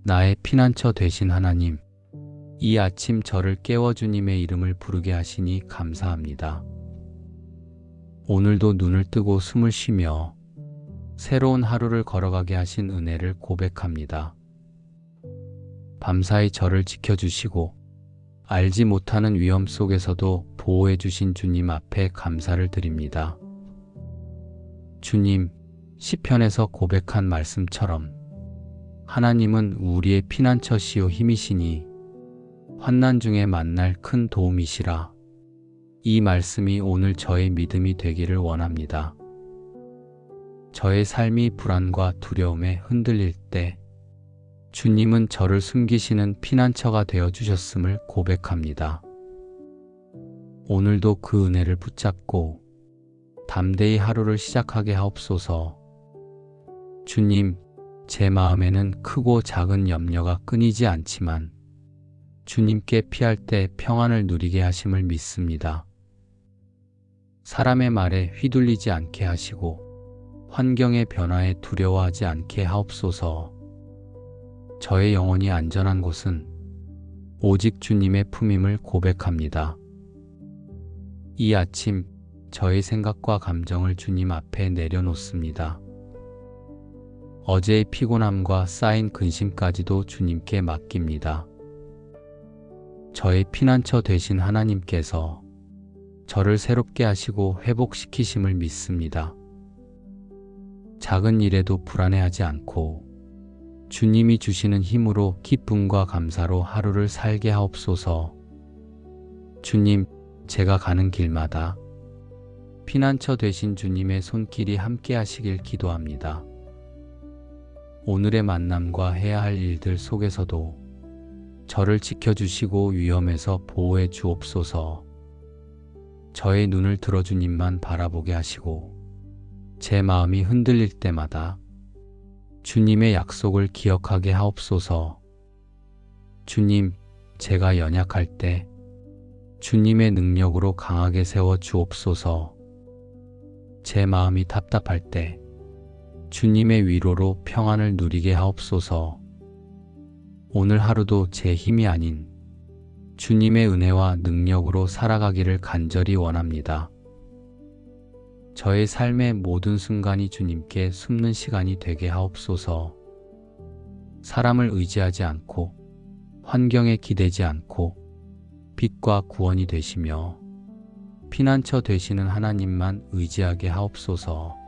나의 피난처 되신 하나님, 이 아침 저를 깨워 주님의 이름을 부르게 하시니 감사합니다. 오늘도 눈을 뜨고 숨을 쉬며 새로운 하루를 걸어가게 하신 은혜를 고백합니다. 밤사이 저를 지켜주시고 알지 못하는 위험 속에서도 보호해 주신 주님 앞에 감사를 드립니다. 주님, 시편에서 고백한 말씀처럼 하나님은 우리의 피난처시요 힘이시니 환난 중에 만날 큰 도움이시라. 이 말씀이 오늘 저의 믿음이 되기를 원합니다. 저의 삶이 불안과 두려움에 흔들릴 때 주님은 저를 숨기시는 피난처가 되어 주셨음을 고백합니다. 오늘도 그 은혜를 붙잡고 담대히 하루를 시작하게 하옵소서. 주님, 제 마음에는 크고 작은 염려가 끊이지 않지만 주님께 피할 때 평안을 누리게 하심을 믿습니다. 사람의 말에 휘둘리지 않게 하시고 환경의 변화에 두려워하지 않게 하옵소서. 저의 영혼이 안전한 곳은 오직 주님의 품임을 고백합니다. 이 아침 저의 생각과 감정을 주님 앞에 내려놓습니다. 어제의 피곤함과 쌓인 근심까지도 주님께 맡깁니다. 저의 피난처 되신 하나님께서 저를 새롭게 하시고 회복시키심을 믿습니다. 작은 일에도 불안해하지 않고 주님이 주시는 힘으로 기쁨과 감사로 하루를 살게 하옵소서. 주님, 제가 가는 길마다 피난처 되신 주님의 손길이 함께 하시길 기도합니다. 오늘의 만남과 해야 할 일들 속에서도 저를 지켜주시고 위험에서 보호해 주옵소서. 저의 눈을 들어 주님만 바라보게 하시고 제 마음이 흔들릴 때마다 주님의 약속을 기억하게 하옵소서. 주님, 제가 연약할 때 주님의 능력으로 강하게 세워 주옵소서. 제 마음이 답답할 때 주님의 위로로 평안을 누리게 하옵소서. 오늘 하루도 제 힘이 아닌 주님의 은혜와 능력으로 살아가기를 간절히 원합니다. 저의 삶의 모든 순간이 주님께 숨는 시간이 되게 하옵소서. 사람을 의지하지 않고 환경에 기대지 않고 빛과 구원이 되시며 피난처 되시는 하나님만 의지하게 하옵소서.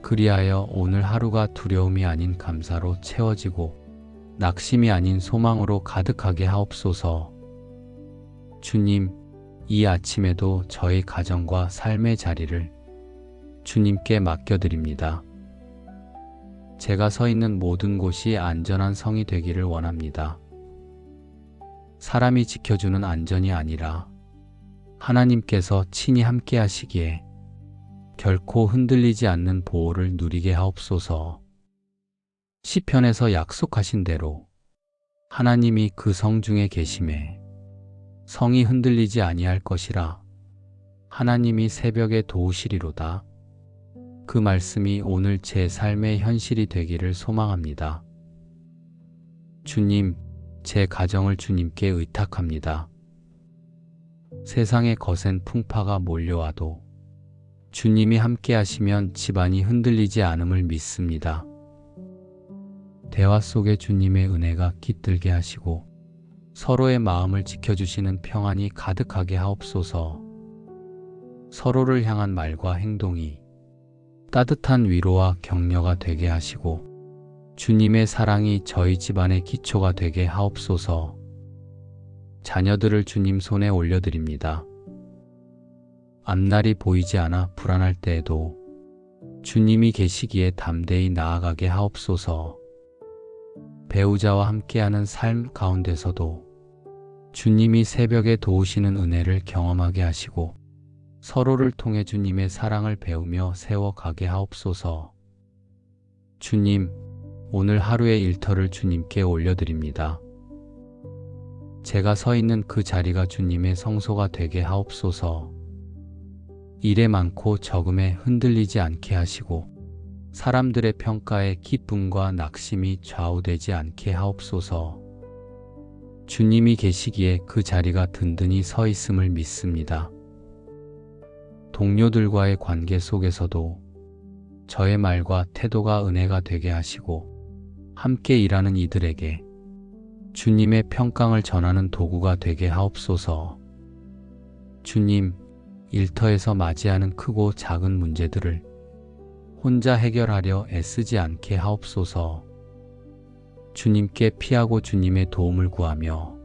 그리하여 오늘 하루가 두려움이 아닌 감사로 채워지고 낙심이 아닌 소망으로 가득하게 하옵소서. 주님, 이 아침에도 저희 가정과 삶의 자리를 주님께 맡겨드립니다. 제가 서 있는 모든 곳이 안전한 성이 되기를 원합니다. 사람이 지켜주는 안전이 아니라 하나님께서 친히 함께 하시기에 결코 흔들리지 않는 보호를 누리게 하옵소서. 시편에서 약속하신 대로 하나님이 그 성 중에 계심에 성이 흔들리지 아니할 것이라. 하나님이 새벽에 도우시리로다. 그 말씀이 오늘 제 삶의 현실이 되기를 소망합니다. 주님, 제 가정을 주님께 의탁합니다. 세상의 거센 풍파가 몰려와도 주님이 함께 하시면 집안이 흔들리지 않음을 믿습니다. 대화 속에 주님의 은혜가 깃들게 하시고 서로의 마음을 지켜주시는 평안이 가득하게 하옵소서. 서로를 향한 말과 행동이 따뜻한 위로와 격려가 되게 하시고 주님의 사랑이 저희 집안의 기초가 되게 하옵소서. 자녀들을 주님 손에 올려드립니다. 앞날이 보이지 않아 불안할 때에도 주님이 계시기에 담대히 나아가게 하옵소서. 배우자와 함께하는 삶 가운데서도 주님이 새벽에 도우시는 은혜를 경험하게 하시고 서로를 통해 주님의 사랑을 배우며 세워가게 하옵소서. 주님, 오늘 하루의 일터를 주님께 올려드립니다. 제가 서 있는 그 자리가 주님의 성소가 되게 하옵소서. 일에 많고 적음에 흔들리지 않게 하시고 사람들의 평가에 기쁨과 낙심이 좌우되지 않게 하옵소서. 주님이 계시기에 그 자리가 든든히 서 있음을 믿습니다. 동료들과의 관계 속에서도 저의 말과 태도가 은혜가 되게 하시고 함께 일하는 이들에게 주님의 평강을 전하는 도구가 되게 하옵소서. 주님, 일터에서 맞이하는 크고 작은 문제들을 혼자 해결하려 애쓰지 않게 하옵소서. 주님께 피하고 주님의 도움을 구하며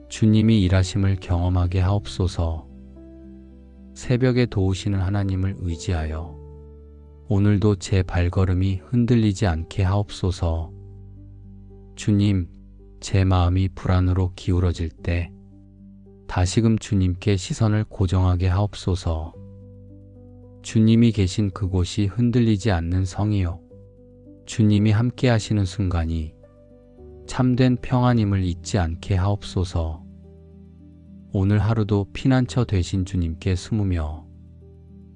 주님이 일하심을 경험하게 하옵소서. 새벽에 도우시는 하나님을 의지하여 오늘도 제 발걸음이 흔들리지 않게 하옵소서. 주님, 제 마음이 불안으로 기울어질 때 다시금 주님께 시선을 고정하게 하옵소서. 주님이 계신 그곳이 흔들리지 않는 성이요, 주님이 함께 하시는 순간이 참된 평안임을 잊지 않게 하옵소서. 오늘 하루도 피난처 되신 주님께 숨으며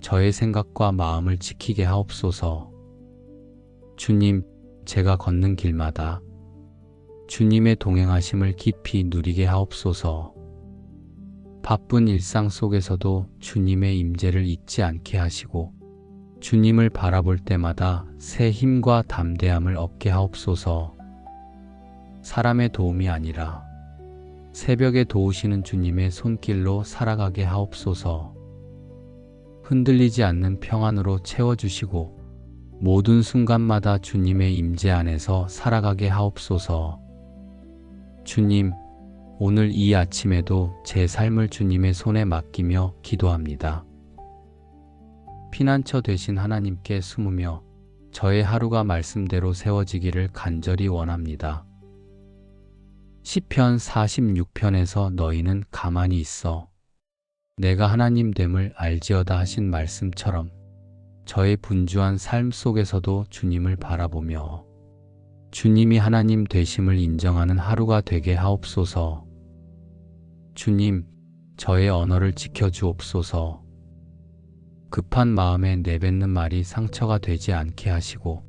저의 생각과 마음을 지키게 하옵소서. 주님, 제가 걷는 길마다 주님의 동행하심을 깊이 누리게 하옵소서. 바쁜 일상 속에서도 주님의 임재를 잊지 않게 하시고 주님을 바라볼 때마다 새 힘과 담대함을 얻게 하옵소서. 사람의 도움이 아니라 새벽에 도우시는 주님의 손길로 살아가게 하옵소서. 흔들리지 않는 평안으로 채워주시고 모든 순간마다 주님의 임재 안에서 살아가게 하옵소서. 주님, 오늘 이 아침에도 제 삶을 주님의 손에 맡기며 기도합니다. 피난처 되신 하나님께 숨으며 저의 하루가 말씀대로 세워지기를 간절히 원합니다. 시편 46편에서 너희는 가만히 있어 내가 하나님 됨을 알지어다 하신 말씀처럼 저의 분주한 삶 속에서도 주님을 바라보며 주님이 하나님 되심을 인정하는 하루가 되게 하옵소서. 주님, 저의 언어를 지켜주옵소서. 급한 마음에 내뱉는 말이 상처가 되지 않게 하시고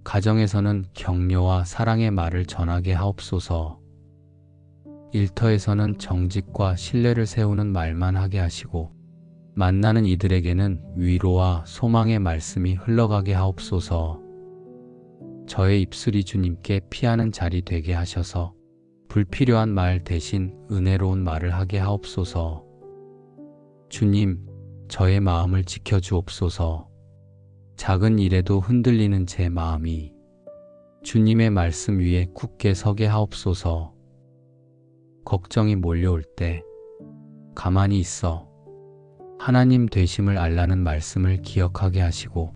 가정에서는 격려와 사랑의 말을 전하게 하옵소서. 일터에서는 정직과 신뢰를 세우는 말만 하게 하시고 만나는 이들에게는 위로와 소망의 말씀이 흘러가게 하옵소서. 저의 입술이 주님께 피하는 자리 되게 하셔서 불필요한 말 대신 은혜로운 말을 하게 하옵소서. 주님, 저의 마음을 지켜주옵소서. 작은 일에도 흔들리는 제 마음이 주님의 말씀 위에 굳게 서게 하옵소서. 걱정이 몰려올 때 가만히 있어 하나님 되심을 알라는 말씀을 기억하게 하시고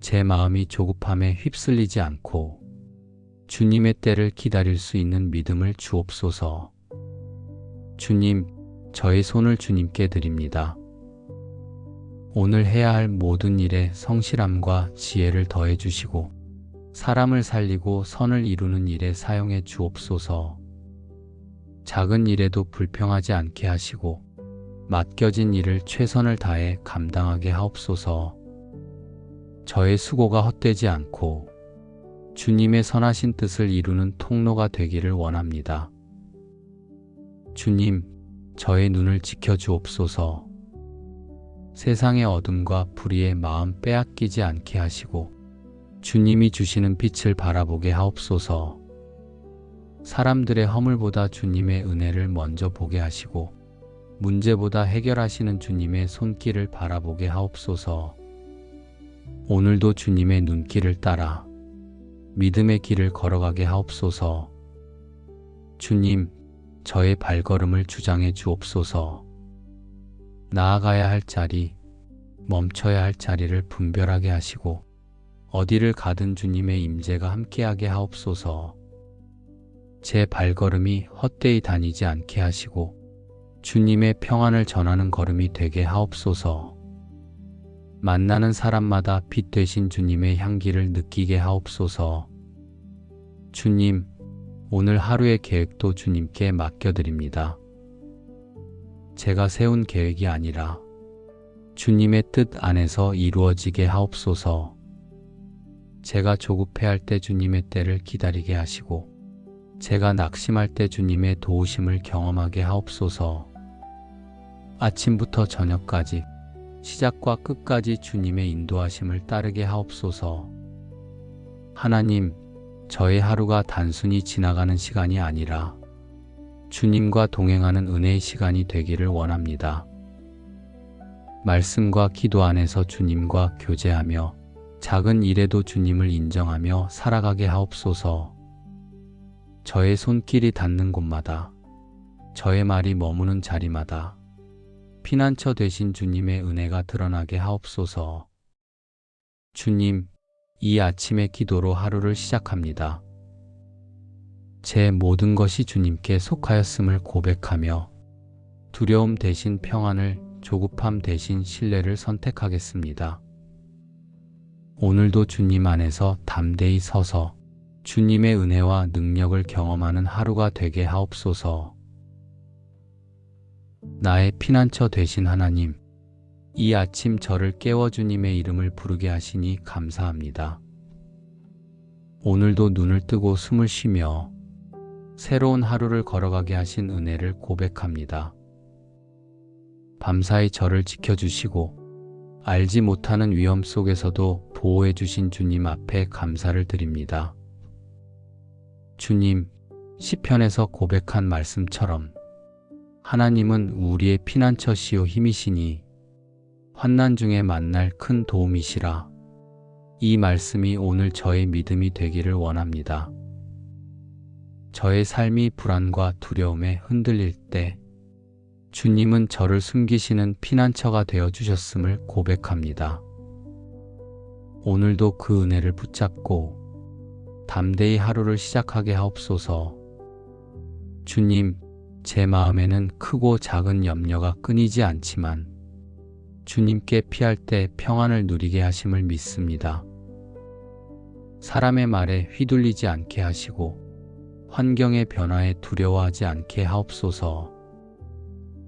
제 마음이 조급함에 휩쓸리지 않고 주님의 때를 기다릴 수 있는 믿음을 주옵소서. 주님, 저의 손을 주님께 드립니다. 오늘 해야 할 모든 일에 성실함과 지혜를 더해 주시고 사람을 살리고 선을 이루는 일에 사용해 주옵소서. 작은 일에도 불평하지 않게 하시고 맡겨진 일을 최선을 다해 감당하게 하옵소서. 저의 수고가 헛되지 않고 주님의 선하신 뜻을 이루는 통로가 되기를 원합니다. 주님, 저의 눈을 지켜주옵소서. 세상의 어둠과 불의의 마음 빼앗기지 않게 하시고 주님이 주시는 빛을 바라보게 하옵소서. 사람들의 허물보다 주님의 은혜를 먼저 보게 하시고 문제보다 해결하시는 주님의 손길을 바라보게 하옵소서. 오늘도 주님의 눈길을 따라 믿음의 길을 걸어가게 하옵소서. 주님, 저의 발걸음을 주장해 주옵소서. 나아가야 할 자리, 멈춰야 할 자리를 분별하게 하시고 어디를 가든 주님의 임재가 함께하게 하옵소서. 제 발걸음이 헛되이 다니지 않게 하시고 주님의 평안을 전하는 걸음이 되게 하옵소서. 만나는 사람마다 빛 되신 주님의 향기를 느끼게 하옵소서. 주님, 오늘 하루의 계획도 주님께 맡겨드립니다. 제가 세운 계획이 아니라 주님의 뜻 안에서 이루어지게 하옵소서. 제가 조급해할 때 주님의 때를 기다리게 하시고 제가 낙심할 때 주님의 도우심을 경험하게 하옵소서. 아침부터 저녁까지 시작과 끝까지 주님의 인도하심을 따르게 하옵소서. 하나님, 저의 하루가 단순히 지나가는 시간이 아니라 주님과 동행하는 은혜의 시간이 되기를 원합니다. 말씀과 기도 안에서 주님과 교제하며 작은 일에도 주님을 인정하며 살아가게 하옵소서. 저의 손길이 닿는 곳마다, 저의 말이 머무는 자리마다 피난처 되신 주님의 은혜가 드러나게 하옵소서. 주님, 이 아침의 기도로 하루를 시작합니다. 제 모든 것이 주님께 속하였음을 고백하며 두려움 대신 평안을, 조급함 대신 신뢰를 선택하겠습니다. 오늘도 주님 안에서 담대히 서서 주님의 은혜와 능력을 경험하는 하루가 되게 하옵소서. 나의 피난처 되신 하나님, 이 아침 저를 깨워 주님의 이름을 부르게 하시니 감사합니다. 오늘도 눈을 뜨고 숨을 쉬며 새로운 하루를 걸어가게 하신 은혜를 고백합니다. 밤사이 저를 지켜주시고 알지 못하는 위험 속에서도 보호해 주신 주님 앞에 감사를 드립니다. 주님, 시편에서 고백한 말씀처럼 하나님은 우리의 피난처시요 힘이시니 환난 중에 만날 큰 도움이시라. 이 말씀이 오늘 저의 믿음이 되기를 원합니다. 저의 삶이 불안과 두려움에 흔들릴 때 주님은 저를 숨기시는 피난처가 되어 주셨음을 고백합니다. 오늘도 그 은혜를 붙잡고 담대히 하루를 시작하게 하옵소서. 주님, 제 마음에는 크고 작은 염려가 끊이지 않지만 주님께 피할 때 평안을 누리게 하심을 믿습니다. 사람의 말에 휘둘리지 않게 하시고 환경의 변화에 두려워하지 않게 하옵소서.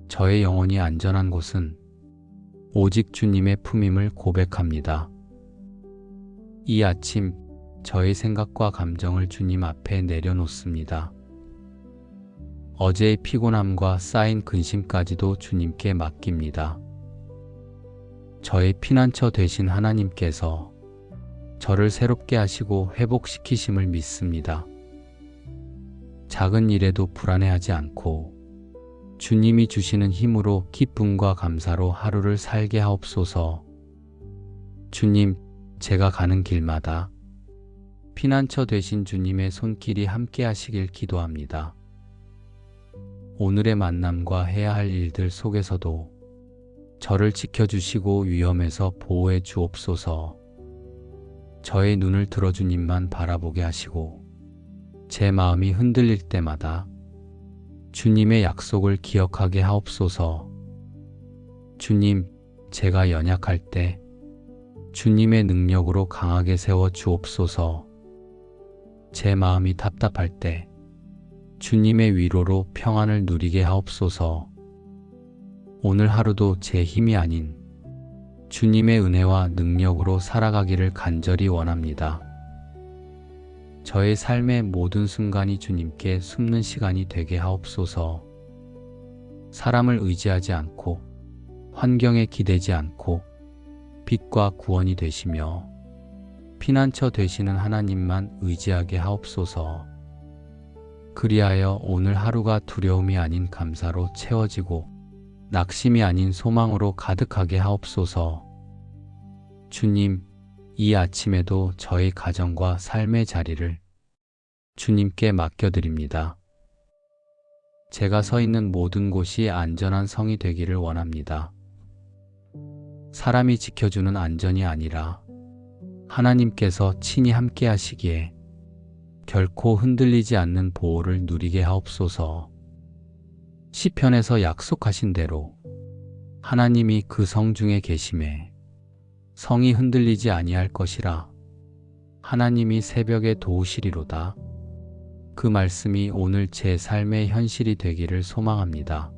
저의 영혼이 안전한 곳은 오직 주님의 품임을 고백합니다. 이 아침 저의 생각과 감정을 주님 앞에 내려놓습니다. 어제의 피곤함과 쌓인 근심까지도 주님께 맡깁니다. 저의 피난처 되신 하나님께서 저를 새롭게 하시고 회복시키심을 믿습니다. 작은 일에도 불안해하지 않고 주님이 주시는 힘으로 기쁨과 감사로 하루를 살게 하옵소서. 주님, 제가 가는 길마다 피난처 되신 주님의 손길이 함께 하시길 기도합니다. 오늘의 만남과 해야 할 일들 속에서도 저를 지켜주시고 위험에서 보호해 주옵소서. 저의 눈을 들어 주님만 바라보게 하시고 제 마음이 흔들릴 때마다 주님의 약속을 기억하게 하옵소서. 주님, 제가 연약할 때 주님의 능력으로 강하게 세워 주옵소서. 제 마음이 답답할 때 주님의 위로로 평안을 누리게 하옵소서. 오늘 하루도 제 힘이 아닌 주님의 은혜와 능력으로 살아가기를 간절히 원합니다. 저의 삶의 모든 순간이 주님께 숨는 시간이 되게 하옵소서. 사람을 의지하지 않고 환경에 기대지 않고 빛과 구원이 되시며 피난처 되시는 하나님만 의지하게 하옵소서. 그리하여 오늘 하루가 두려움이 아닌 감사로 채워지고 낙심이 아닌 소망으로 가득하게 하옵소서. 주님, 이 아침에도 저희 가정과 삶의 자리를 주님께 맡겨드립니다. 제가 서 있는 모든 곳이 안전한 성이 되기를 원합니다. 사람이 지켜주는 안전이 아니라 하나님께서 친히 함께 하시기에 결코 흔들리지 않는 보호를 누리게 하옵소서. 시편에서 약속하신 대로 하나님이 그 성 중에 계심에 성이 흔들리지 아니할 것이라. 하나님이 새벽에 도우시리로다. 그 말씀이 오늘 제 삶의 현실이 되기를 소망합니다.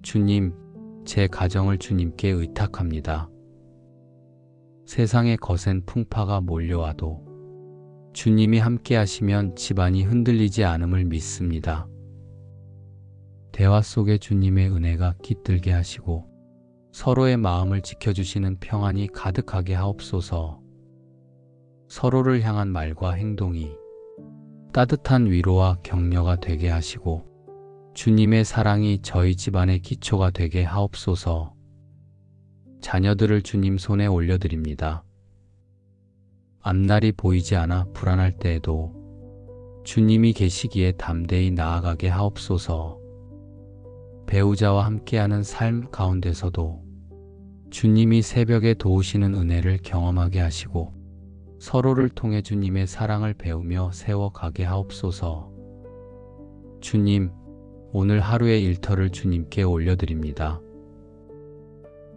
주님, 제 가정을 주님께 의탁합니다. 세상에 거센 풍파가 몰려와도 주님이 함께 하시면 집안이 흔들리지 않음을 믿습니다. 대화 속에 주님의 은혜가 깃들게 하시고 서로의 마음을 지켜주시는 평안이 가득하게 하옵소서. 서로를 향한 말과 행동이 따뜻한 위로와 격려가 되게 하시고 주님의 사랑이 저희 집안의 기초가 되게 하옵소서. 자녀들을 주님 손에 올려드립니다. 앞날이 보이지 않아 불안할 때에도 주님이 계시기에 담대히 나아가게 하옵소서. 배우자와 함께하는 삶 가운데서도 주님이 새벽에 도우시는 은혜를 경험하게 하시고 서로를 통해 주님의 사랑을 배우며 세워가게 하옵소서. 주님, 오늘 하루의 일터를 주님께 올려드립니다.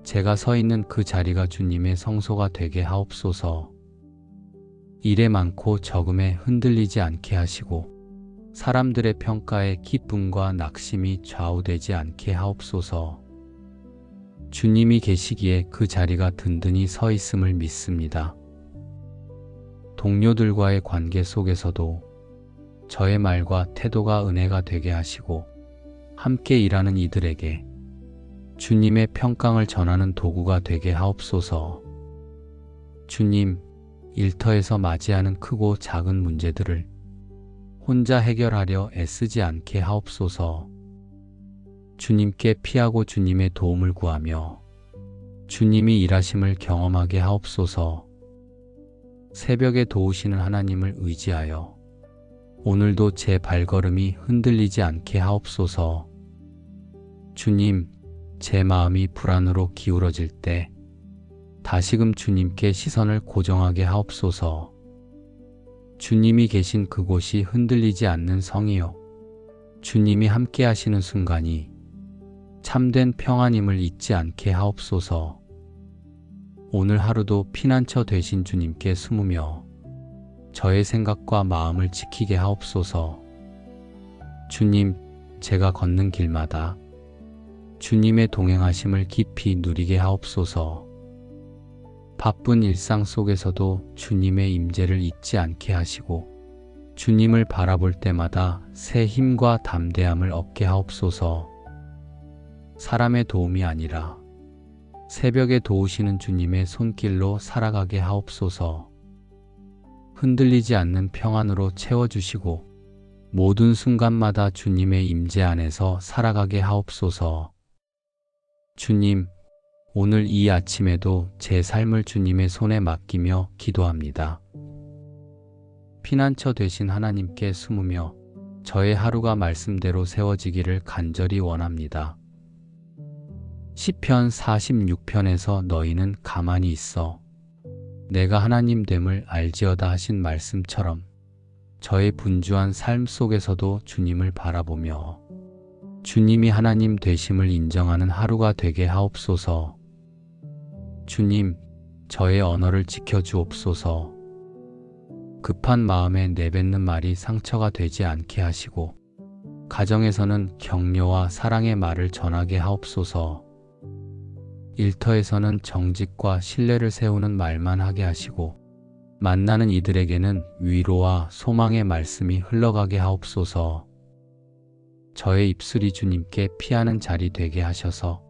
제가 서 있는 그 자리가 주님의 성소가 되게 하옵소서. 일에 많고 적음에 흔들리지 않게 하시고 사람들의 평가에 기쁨과 낙심이 좌우되지 않게 하옵소서. 주님이 계시기에 그 자리가 든든히 서 있음을 믿습니다. 동료들과의 관계 속에서도 저의 말과 태도가 은혜가 되게 하시고 함께 일하는 이들에게 주님의 평강을 전하는 도구가 되게 하옵소서. 주님, 일터에서 맞이하는 크고 작은 문제들을 혼자 해결하려 애쓰지 않게 하옵소서. 주님께 피하고 주님의 도움을 구하며 주님이 일하심을 경험하게 하옵소서. 새벽에 도우시는 하나님을 의지하여 오늘도 제 발걸음이 흔들리지 않게 하옵소서. 주님, 제 마음이 불안으로 기울어질 때 다시금 주님께 시선을 고정하게 하옵소서. 주님이 계신 그곳이 흔들리지 않는 성이요, 주님이 함께 하시는 순간이 참된 평안임을 잊지 않게 하옵소서. 오늘 하루도 피난처 되신 주님께 숨으며 저의 생각과 마음을 지키게 하옵소서. 주님, 제가 걷는 길마다 주님의 동행하심을 깊이 누리게 하옵소서. 바쁜 일상 속에서도 주님의 임재를 잊지 않게 하시고 주님을 바라볼 때마다 새 힘과 담대함을 얻게 하옵소서. 사람의 도움이 아니라 새벽에 도우시는 주님의 손길로 살아가게 하옵소서. 흔들리지 않는 평안으로 채워주시고 모든 순간마다 주님의 임재 안에서 살아가게 하옵소서. 주님, 오늘 이 아침에도 제 삶을 주님의 손에 맡기며 기도합니다. 피난처 되신 하나님께 숨으며 저의 하루가 말씀대로 세워지기를 간절히 원합니다. 시편 46편에서 너희는 가만히 있어 내가 하나님 됨을 알지어다 하신 말씀처럼 저의 분주한 삶 속에서도 주님을 바라보며 주님이 하나님 되심을 인정하는 하루가 되게 하옵소서. 주님, 저의 언어를 지켜주옵소서. 급한 마음에 내뱉는 말이 상처가 되지 않게 하시고 가정에서는 격려와 사랑의 말을 전하게 하옵소서. 일터에서는 정직과 신뢰를 세우는 말만 하게 하시고 만나는 이들에게는 위로와 소망의 말씀이 흘러가게 하옵소서. 저의 입술이 주님께 피하는 자리 되게 하셔서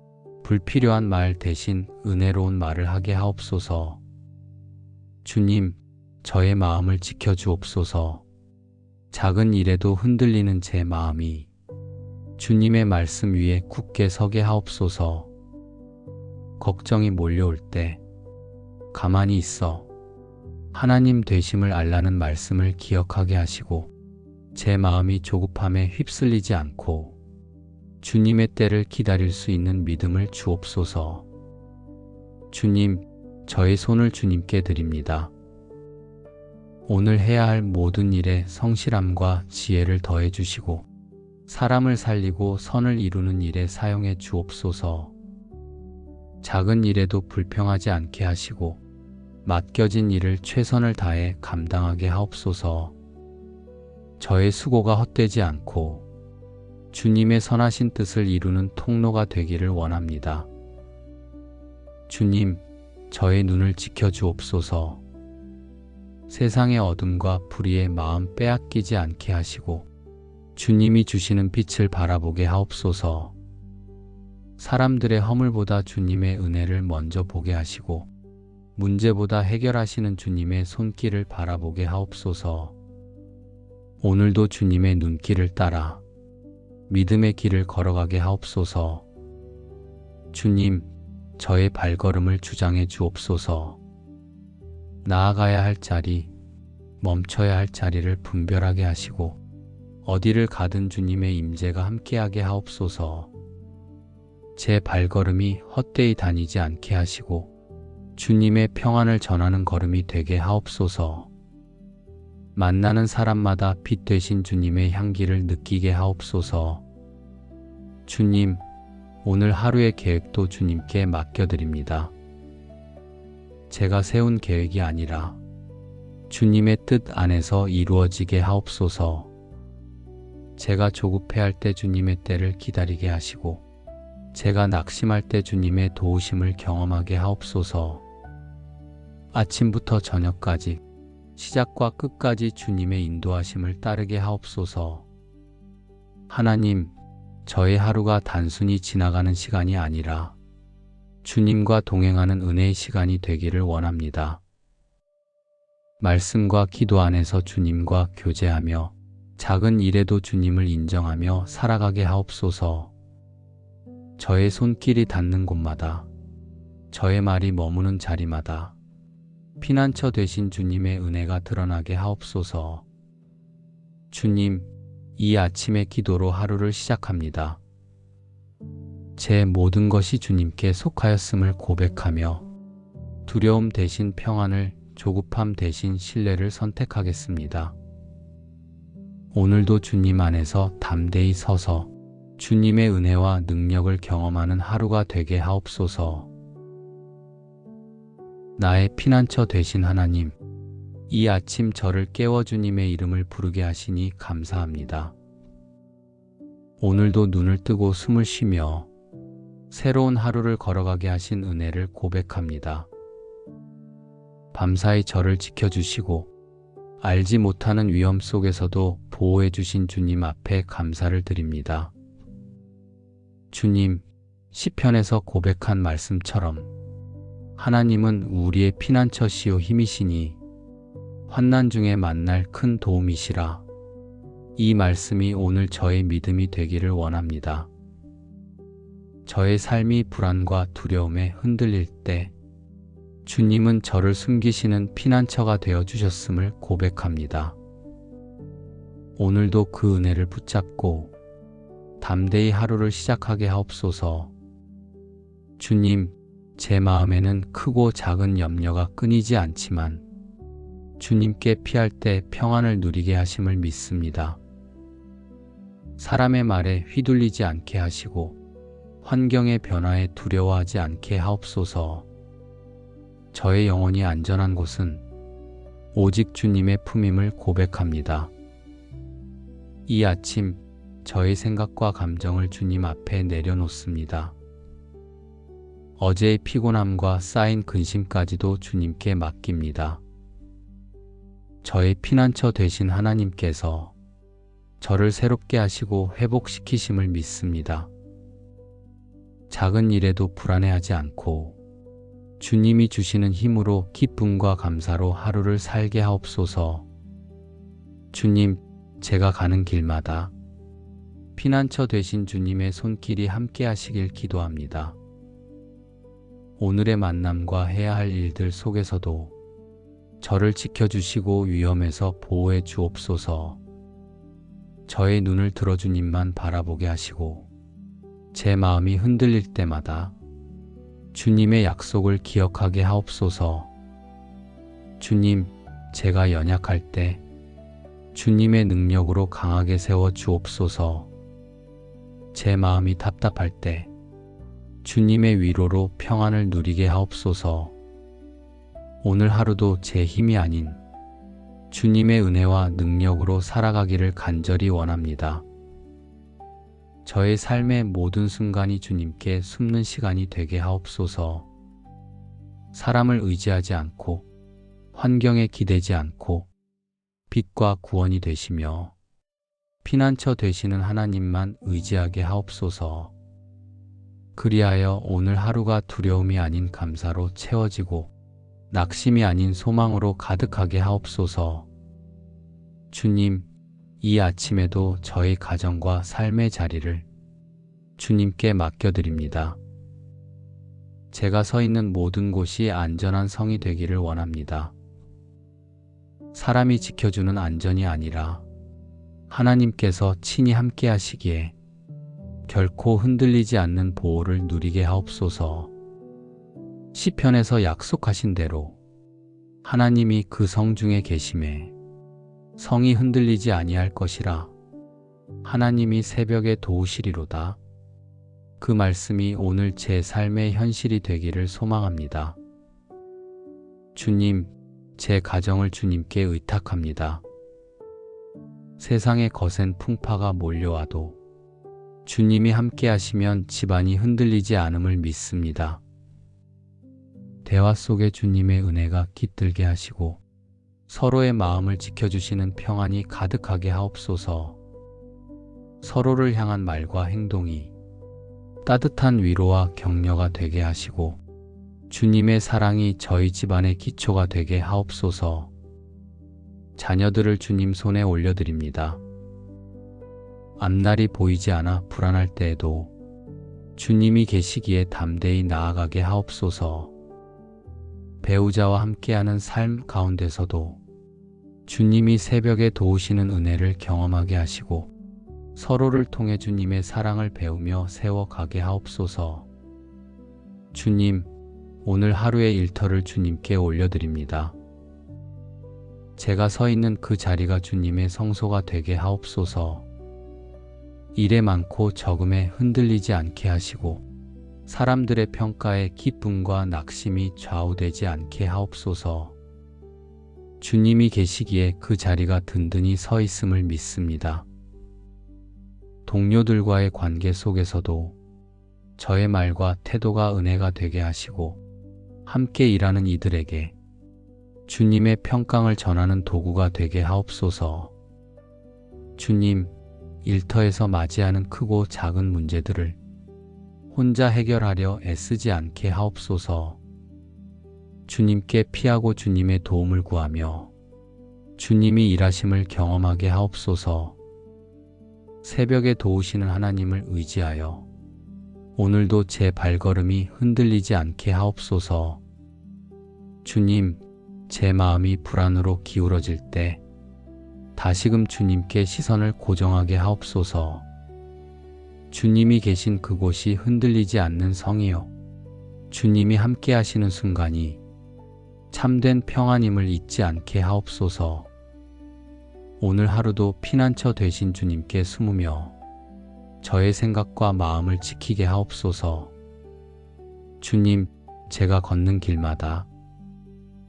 불필요한 말 대신 은혜로운 말을 하게 하옵소서. 주님, 저의 마음을 지켜주옵소서. 작은 일에도 흔들리는 제 마음이 주님의 말씀 위에 굳게 서게 하옵소서. 걱정이 몰려올 때 가만히 있어 하나님 되심을 알라는 말씀을 기억하게 하시고 제 마음이 조급함에 휩쓸리지 않고 주님의 때를 기다릴 수 있는 믿음을 주옵소서. 주님, 저의 손을 주님께 드립니다. 오늘 해야 할 모든 일에 성실함과 지혜를 더해 주시고 사람을 살리고 선을 이루는 일에 사용해 주옵소서. 작은 일에도 불평하지 않게 하시고 맡겨진 일을 최선을 다해 감당하게 하옵소서. 저의 수고가 헛되지 않고 주님의 선하신 뜻을 이루는 통로가 되기를 원합니다. 주님, 저의 눈을 지켜주옵소서. 세상의 어둠과 불의의 마음 빼앗기지 않게 하시고 주님이 주시는 빛을 바라보게 하옵소서. 사람들의 허물보다 주님의 은혜를 먼저 보게 하시고 문제보다 해결하시는 주님의 손길을 바라보게 하옵소서. 오늘도 주님의 눈길을 따라 믿음의 길을 걸어가게 하옵소서. 주님, 저의 발걸음을 주장해 주옵소서. 나아가야 할 자리, 멈춰야 할 자리를 분별하게 하시고 어디를 가든 주님의 임재가 함께하게 하옵소서. 제 발걸음이 헛되이 다니지 않게 하시고 주님의 평안을 전하는 걸음이 되게 하옵소서. 만나는 사람마다 빛 되신 주님의 향기를 느끼게 하옵소서. 주님, 오늘 하루의 계획도 주님께 맡겨드립니다. 제가 세운 계획이 아니라 주님의 뜻 안에서 이루어지게 하옵소서. 제가 조급해할 때 주님의 때를 기다리게 하시고 제가 낙심할 때 주님의 도우심을 경험하게 하옵소서. 아침부터 저녁까지 시작과 끝까지 주님의 인도하심을 따르게 하옵소서. 하나님, 저의 하루가 단순히 지나가는 시간이 아니라 주님과 동행하는 은혜의 시간이 되기를 원합니다. 말씀과 기도 안에서 주님과 교제하며 작은 일에도 주님을 인정하며 살아가게 하옵소서. 저의 손길이 닿는 곳마다, 저의 말이 머무는 자리마다 피난처 되신 주님의 은혜가 드러나게 하옵소서. 주님, 이 아침의 기도로 하루를 시작합니다. 제 모든 것이 주님께 속하였음을 고백하며 두려움 대신 평안을, 조급함 대신 신뢰를 선택하겠습니다. 오늘도 주님 안에서 담대히 서서 주님의 은혜와 능력을 경험하는 하루가 되게 하옵소서. 나의 피난처 되신 하나님, 이 아침 저를 깨워 주님의 이름을 부르게 하시니 감사합니다. 오늘도 눈을 뜨고 숨을 쉬며 새로운 하루를 걸어가게 하신 은혜를 고백합니다. 밤사이 저를 지켜주시고 알지 못하는 위험 속에서도 보호해 주신 주님 앞에 감사를 드립니다. 주님, 시편에서 고백한 말씀처럼 하나님은 우리의 피난처시요 힘이시니 환난 중에 만날 큰 도움이시라. 이 말씀이 오늘 저의 믿음이 되기를 원합니다. 저의 삶이 불안과 두려움에 흔들릴 때 주님은 저를 숨기시는 피난처가 되어 주셨음을 고백합니다. 오늘도 그 은혜를 붙잡고 담대히 하루를 시작하게 하옵소서. 주님, 제 마음에는 크고 작은 염려가 끊이지 않지만 주님께 피할 때 평안을 누리게 하심을 믿습니다. 사람의 말에 휘둘리지 않게 하시고 환경의 변화에 두려워하지 않게 하옵소서. 저의 영혼이 안전한 곳은 오직 주님의 품임을 고백합니다. 이 아침 저의 생각과 감정을 주님 앞에 내려놓습니다. 어제의 피곤함과 쌓인 근심까지도 주님께 맡깁니다. 저의 피난처 되신 하나님께서 저를 새롭게 하시고 회복시키심을 믿습니다. 작은 일에도 불안해하지 않고 주님이 주시는 힘으로 기쁨과 감사로 하루를 살게 하옵소서. 주님, 제가 가는 길마다 피난처 되신 주님의 손길이 함께 하시길 기도합니다. 오늘의 만남과 해야 할 일들 속에서도 저를 지켜주시고 위험에서 보호해 주옵소서. 저의 눈을 들어 주님만 바라보게 하시고 제 마음이 흔들릴 때마다 주님의 약속을 기억하게 하옵소서. 주님, 제가 연약할 때 주님의 능력으로 강하게 세워 주옵소서. 제 마음이 답답할 때 주님의 위로로 평안을 누리게 하옵소서. 오늘 하루도 제 힘이 아닌 주님의 은혜와 능력으로 살아가기를 간절히 원합니다. 저의 삶의 모든 순간이 주님께 숨는 시간이 되게 하옵소서. 사람을 의지하지 않고 환경에 기대지 않고 빛과 구원이 되시며 피난처 되시는 하나님만 의지하게 하옵소서. 그리하여 오늘 하루가 두려움이 아닌 감사로 채워지고 낙심이 아닌 소망으로 가득하게 하옵소서. 주님, 이 아침에도 저의 가정과 삶의 자리를 주님께 맡겨드립니다. 제가 서 있는 모든 곳이 안전한 성이 되기를 원합니다. 사람이 지켜주는 안전이 아니라 하나님께서 친히 함께 하시기에 결코 흔들리지 않는 보호를 누리게 하옵소서. 시편에서 약속하신 대로 하나님이 그 성 중에 계심에 성이 흔들리지 아니할 것이라. 하나님이 새벽에 도우시리로다. 그 말씀이 오늘 제 삶의 현실이 되기를 소망합니다. 주님, 제 가정을 주님께 의탁합니다. 세상의 거센 풍파가 몰려와도 주님이 함께 하시면 집안이 흔들리지 않음을 믿습니다. 대화 속에 주님의 은혜가 깃들게 하시고 서로의 마음을 지켜주시는 평안이 가득하게 하옵소서. 서로를 향한 말과 행동이 따뜻한 위로와 격려가 되게 하시고 주님의 사랑이 저희 집안의 기초가 되게 하옵소서. 자녀들을 주님 손에 올려드립니다. 앞날이 보이지 않아 불안할 때에도 주님이 계시기에 담대히 나아가게 하옵소서. 배우자와 함께하는 삶 가운데서도 주님이 새벽에 도우시는 은혜를 경험하게 하시고 서로를 통해 주님의 사랑을 배우며 세워가게 하옵소서. 주님, 오늘 하루의 일터를 주님께 올려드립니다. 제가 서 있는 그 자리가 주님의 성소가 되게 하옵소서. 일에 많고 적음에 흔들리지 않게 하시고 사람들의 평가에 기쁨과 낙심이 좌우되지 않게 하옵소서. 주님이 계시기에 그 자리가 든든히 서 있음을 믿습니다. 동료들과의 관계 속에서도 저의 말과 태도가 은혜가 되게 하시고 함께 일하는 이들에게 주님의 평강을 전하는 도구가 되게 하옵소서. 주님, 일터에서 맞이하는 크고 작은 문제들을 혼자 해결하려 애쓰지 않게 하옵소서. 주님께 피하고 주님의 도움을 구하며 주님이 일하심을 경험하게 하옵소서. 새벽에 도우시는 하나님을 의지하여 오늘도 제 발걸음이 흔들리지 않게 하옵소서. 주님, 제 마음이 불안으로 기울어질 때 다시금 주님께 시선을 고정하게 하옵소서. 주님이 계신 그곳이 흔들리지 않는 성이요, 주님이 함께 하시는 순간이 참된 평안임을 잊지 않게 하옵소서. 오늘 하루도 피난처 되신 주님께 숨으며 저의 생각과 마음을 지키게 하옵소서. 주님, 제가 걷는 길마다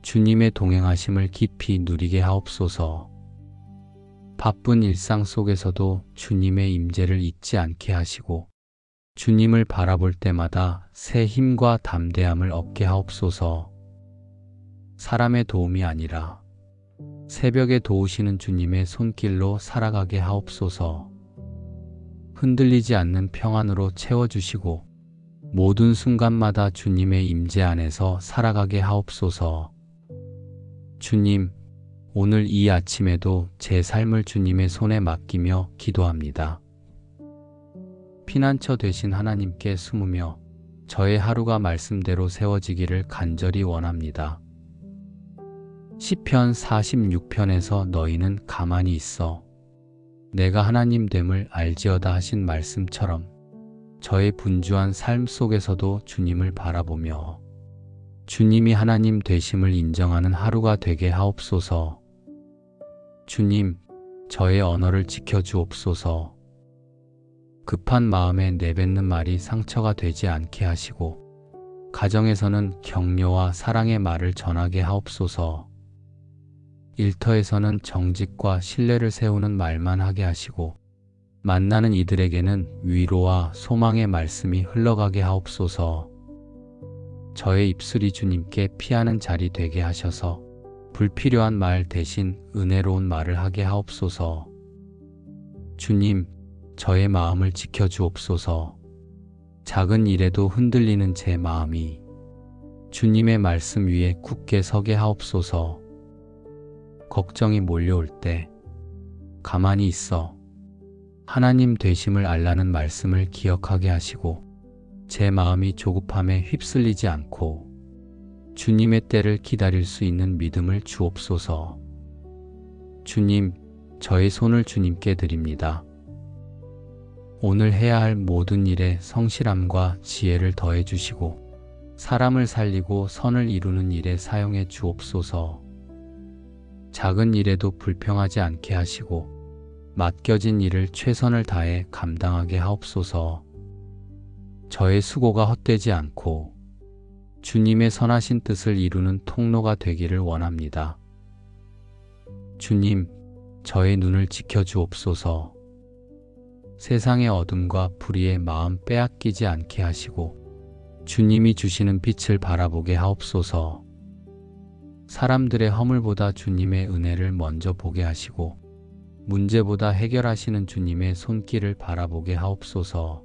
주님의 동행하심을 깊이 누리게 하옵소서. 바쁜 일상 속에서도 주님의 임재를 잊지 않게 하시고 주님을 바라볼 때마다 새 힘과 담대함을 얻게 하옵소서. 사람의 도움이 아니라 새벽에 도우시는 주님의 손길로 살아가게 하옵소서. 흔들리지 않는 평안으로 채워주시고 모든 순간마다 주님의 임재 안에서 살아가게 하옵소서. 주님, 오늘 이 아침에도 제 삶을 주님의 손에 맡기며 기도합니다. 피난처 되신 하나님께 숨으며 저의 하루가 말씀대로 세워지기를 간절히 원합니다. 시편 46편에서 너희는 가만히 있어 내가 하나님 됨을 알지어다 하신 말씀처럼 저의 분주한 삶 속에서도 주님을 바라보며 주님이 하나님 되심을 인정하는 하루가 되게 하옵소서. 주님, 저의 언어를 지켜주옵소서. 급한 마음에 내뱉는 말이 상처가 되지 않게 하시고 가정에서는 격려와 사랑의 말을 전하게 하옵소서. 일터에서는 정직과 신뢰를 세우는 말만 하게 하시고 만나는 이들에게는 위로와 소망의 말씀이 흘러가게 하옵소서. 저의 입술이 주님께 피하는 자리 되게 하셔서 불필요한 말 대신 은혜로운 말을 하게 하옵소서. 주님, 저의 마음을 지켜주옵소서. 작은 일에도 흔들리는 제 마음이 주님의 말씀 위에 굳게 서게 하옵소서. 걱정이 몰려올 때 가만히 있어 하나님 되심을 알라는 말씀을 기억하게 하시고 제 마음이 조급함에 휩쓸리지 않고 주님의 때를 기다릴 수 있는 믿음을 주옵소서. 주님, 저의 손을 주님께 드립니다. 오늘 해야 할 모든 일에 성실함과 지혜를 더해 주시고 사람을 살리고 선을 이루는 일에 사용해 주옵소서. 작은 일에도 불평하지 않게 하시고 맡겨진 일을 최선을 다해 감당하게 하옵소서. 저의 수고가 헛되지 않고 주님의 선하신 뜻을 이루는 통로가 되기를 원합니다. 주님, 저의 눈을 지켜주옵소서. 세상의 어둠과 불의의 마음 빼앗기지 않게 하시고 주님이 주시는 빛을 바라보게 하옵소서. 사람들의 허물보다 주님의 은혜를 먼저 보게 하시고 문제보다 해결하시는 주님의 손길을 바라보게 하옵소서.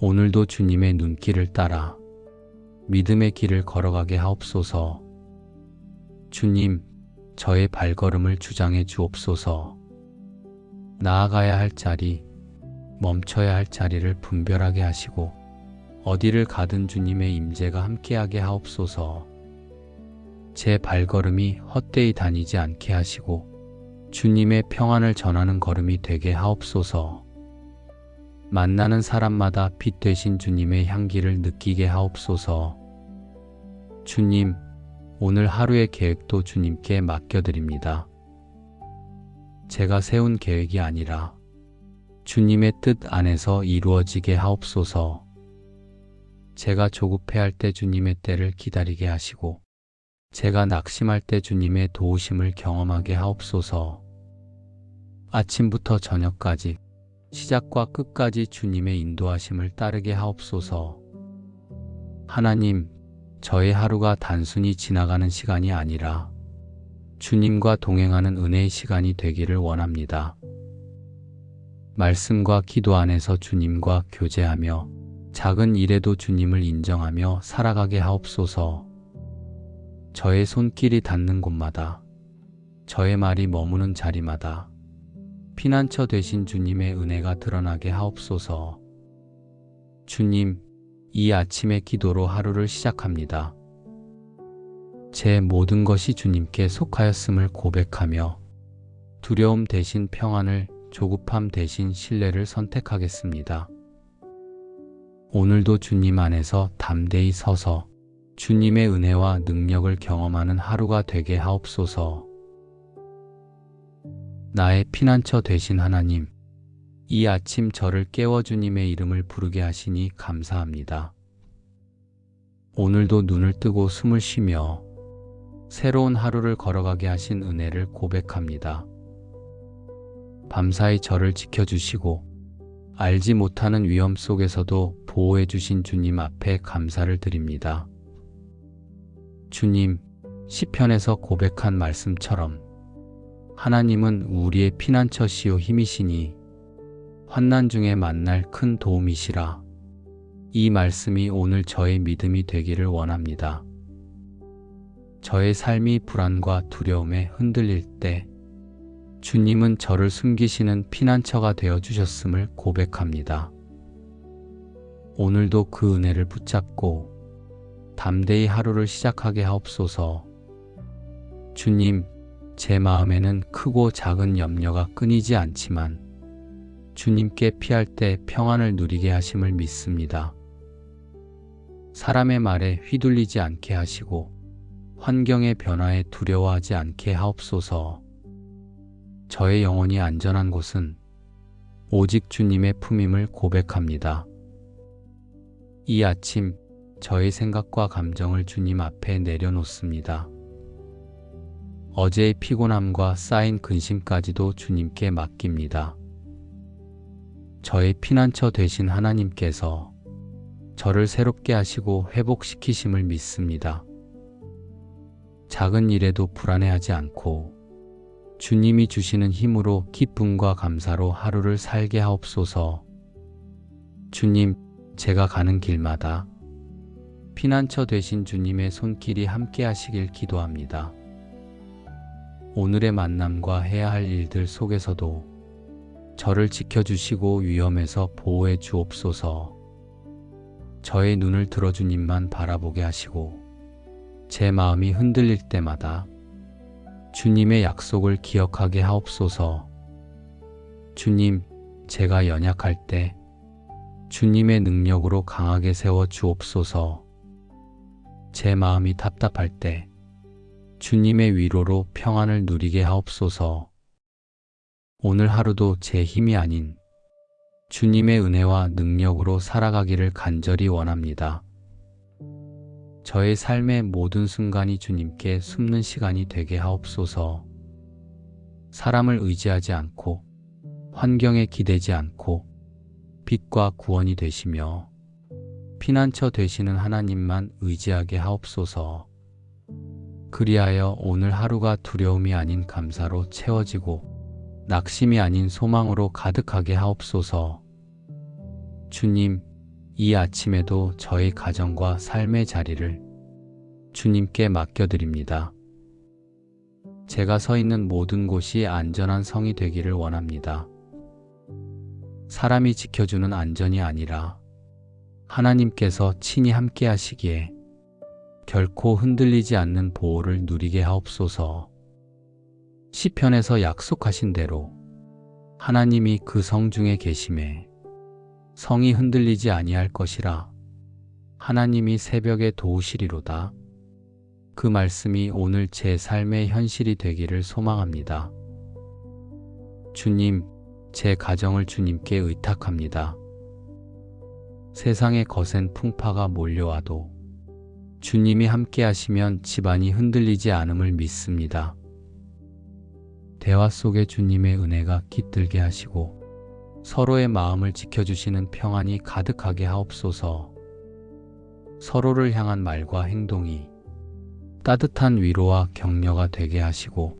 오늘도 주님의 눈길을 따라 믿음의 길을 걸어가게 하옵소서. 주님, 저의 발걸음을 주장해 주옵소서. 나아가야 할 자리, 멈춰야 할 자리를 분별하게 하시고 어디를 가든 주님의 임재가 함께하게 하옵소서. 제 발걸음이 헛되이 다니지 않게 하시고 주님의 평안을 전하는 걸음이 되게 하옵소서. 만나는 사람마다 빛 되신 주님의 향기를 느끼게 하옵소서. 주님, 오늘 하루의 계획도 주님께 맡겨드립니다. 제가 세운 계획이 아니라 주님의 뜻 안에서 이루어지게 하옵소서. 제가 조급해할 때 주님의 때를 기다리게 하시고 제가 낙심할 때 주님의 도우심을 경험하게 하옵소서. 아침부터 저녁까지 시작과 끝까지 주님의 인도하심을 따르게 하옵소서. 하나님, 저의 하루가 단순히 지나가는 시간이 아니라 주님과 동행하는 은혜의 시간이 되기를 원합니다. 말씀과 기도 안에서 주님과 교제하며 작은 일에도 주님을 인정하며 살아가게 하옵소서. 저의 손길이 닿는 곳마다, 저의 말이 머무는 자리마다 피난처 되신 주님의 은혜가 드러나게 하옵소서. 주님, 이 아침의 기도로 하루를 시작합니다. 제 모든 것이 주님께 속하였음을 고백하며 두려움 대신 평안을, 조급함 대신 신뢰를 선택하겠습니다. 오늘도 주님 안에서 담대히 서서 주님의 은혜와 능력을 경험하는 하루가 되게 하옵소서. 나의 피난처 되신 하나님, 이 아침 저를 깨워 주님의 이름을 부르게 하시니 감사합니다. 오늘도 눈을 뜨고 숨을 쉬며 새로운 하루를 걸어가게 하신 은혜를 고백합니다. 밤사이 저를 지켜주시고 알지 못하는 위험 속에서도 보호해 주신 주님 앞에 감사를 드립니다. 주님, 시편에서 고백한 말씀처럼 하나님은 우리의 피난처시요 힘이시니 환난 중에 만날 큰 도움이시라. 이 말씀이 오늘 저의 믿음이 되기를 원합니다. 저의 삶이 불안과 두려움에 흔들릴 때 주님은 저를 숨기시는 피난처가 되어 주셨음을 고백합니다. 오늘도 그 은혜를 붙잡고 담대히 하루를 시작하게 하옵소서. 주님, 제 마음에는 크고 작은 염려가 끊이지 않지만 주님께 피할 때 평안을 누리게 하심을 믿습니다. 사람의 말에 휘둘리지 않게 하시고 환경의 변화에 두려워하지 않게 하옵소서. 저의 영혼이 안전한 곳은 오직 주님의 품임을 고백합니다. 이 아침 저의 생각과 감정을 주님 앞에 내려놓습니다. 어제의 피곤함과 쌓인 근심까지도 주님께 맡깁니다. 저의 피난처 되신 하나님께서 저를 새롭게 하시고 회복시키심을 믿습니다. 작은 일에도 불안해하지 않고 주님이 주시는 힘으로 기쁨과 감사로 하루를 살게 하옵소서. 주님, 제가 가는 길마다 피난처 되신 주님의 손길이 함께 하시길 기도합니다. 오늘의 만남과 해야 할 일들 속에서도 저를 지켜주시고 위험에서 보호해 주옵소서. 저의 눈을 들어 주님만 바라보게 하시고 제 마음이 흔들릴 때마다 주님의 약속을 기억하게 하옵소서. 주님, 제가 연약할 때 주님의 능력으로 강하게 세워 주옵소서. 제 마음이 답답할 때 주님의 위로로 평안을 누리게 하옵소서. 오늘 하루도 제 힘이 아닌 주님의 은혜와 능력으로 살아가기를 간절히 원합니다. 저의 삶의 모든 순간이 주님께 숨는 시간이 되게 하옵소서. 사람을 의지하지 않고 환경에 기대지 않고 빛과 구원이 되시며 피난처 되시는 하나님만 의지하게 하옵소서. 그리하여 오늘 하루가 두려움이 아닌 감사로 채워지고 낙심이 아닌 소망으로 가득하게 하옵소서. 주님, 이 아침에도 저의 가정과 삶의 자리를 주님께 맡겨드립니다. 제가 서 있는 모든 곳이 안전한 성이 되기를 원합니다. 사람이 지켜주는 안전이 아니라 하나님께서 친히 함께 하시기에 결코 흔들리지 않는 보호를 누리게 하옵소서. 시편에서 약속하신 대로 하나님이 그 성 중에 계심에 성이 흔들리지 아니할 것이라. 하나님이 새벽에 도우시리로다. 그 말씀이 오늘 제 삶의 현실이 되기를 소망합니다. 주님, 제 가정을 주님께 의탁합니다. 세상의 거센 풍파가 몰려와도 주님이 함께 하시면 집안이 흔들리지 않음을 믿습니다. 대화 속에 주님의 은혜가 깃들게 하시고 서로의 마음을 지켜주시는 평안이 가득하게 하옵소서. 서로를 향한 말과 행동이 따뜻한 위로와 격려가 되게 하시고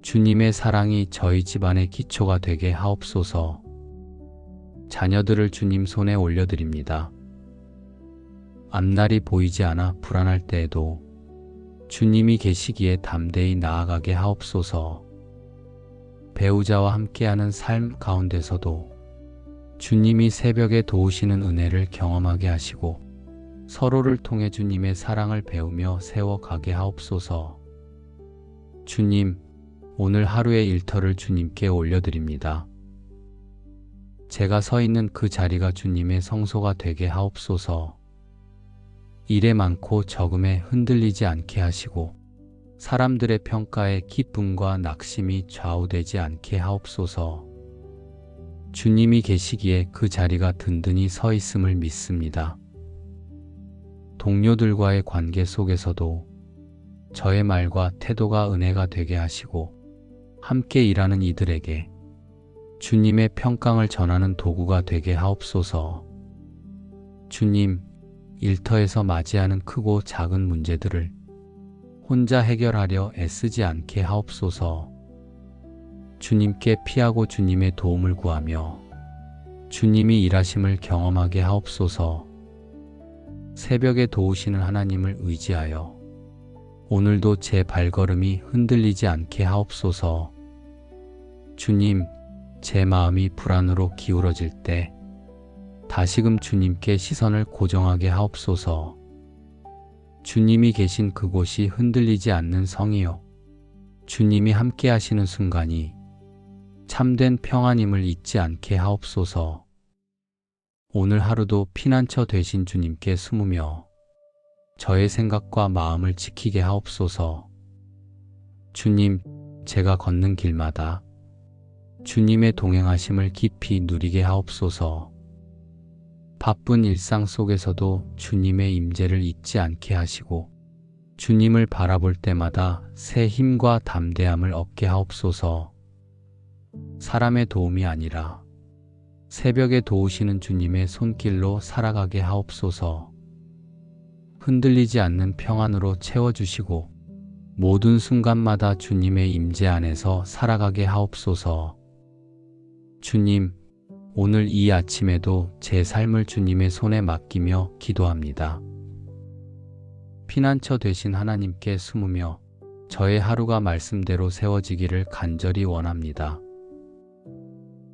주님의 사랑이 저희 집안의 기초가 되게 하옵소서. 자녀들을 주님 손에 올려드립니다. 앞날이 보이지 않아 불안할 때에도 주님이 계시기에 담대히 나아가게 하옵소서. 배우자와 함께하는 삶 가운데서도 주님이 새벽에 도우시는 은혜를 경험하게 하시고 서로를 통해 주님의 사랑을 배우며 세워가게 하옵소서. 주님, 오늘 하루의 일터를 주님께 올려드립니다. 제가 서 있는 그 자리가 주님의 성소가 되게 하옵소서. 일에 많고 적음에 흔들리지 않게 하시고 사람들의 평가에 기쁨과 낙심이 좌우되지 않게 하옵소서. 주님이 계시기에 그 자리가 든든히 서 있음을 믿습니다. 동료들과의 관계 속에서도 저의 말과 태도가 은혜가 되게 하시고 함께 일하는 이들에게 주님의 평강을 전하는 도구가 되게 하옵소서. 주님, 일터에서 맞이하는 크고 작은 문제들을 혼자 해결하려 애쓰지 않게 하옵소서. 주님께 피하고 주님의 도움을 구하며 주님이 일하심을 경험하게 하옵소서. 새벽에 도우시는 하나님을 의지하여 오늘도 제 발걸음이 흔들리지 않게 하옵소서. 주님, 제 마음이 불안으로 기울어질 때 다시금 주님께 시선을 고정하게 하옵소서. 주님이 계신 그곳이 흔들리지 않는 성이요, 주님이 함께 하시는 순간이 참된 평안임을 잊지 않게 하옵소서. 오늘 하루도 피난처 되신 주님께 숨으며 저의 생각과 마음을 지키게 하옵소서. 주님, 제가 걷는 길마다 주님의 동행하심을 깊이 누리게 하옵소서. 바쁜 일상 속에서도 주님의 임재를 잊지 않게 하시고 주님을 바라볼 때마다 새 힘과 담대함을 얻게 하옵소서. 사람의 도움이 아니라 새벽에 도우시는 주님의 손길로 살아가게 하옵소서. 흔들리지 않는 평안으로 채워주시고 모든 순간마다 주님의 임재 안에서 살아가게 하옵소서. 주님, 오늘 이 아침에도 제 삶을 주님의 손에 맡기며 기도합니다. 피난처 되신 하나님께 숨으며 저의 하루가 말씀대로 세워지기를 간절히 원합니다.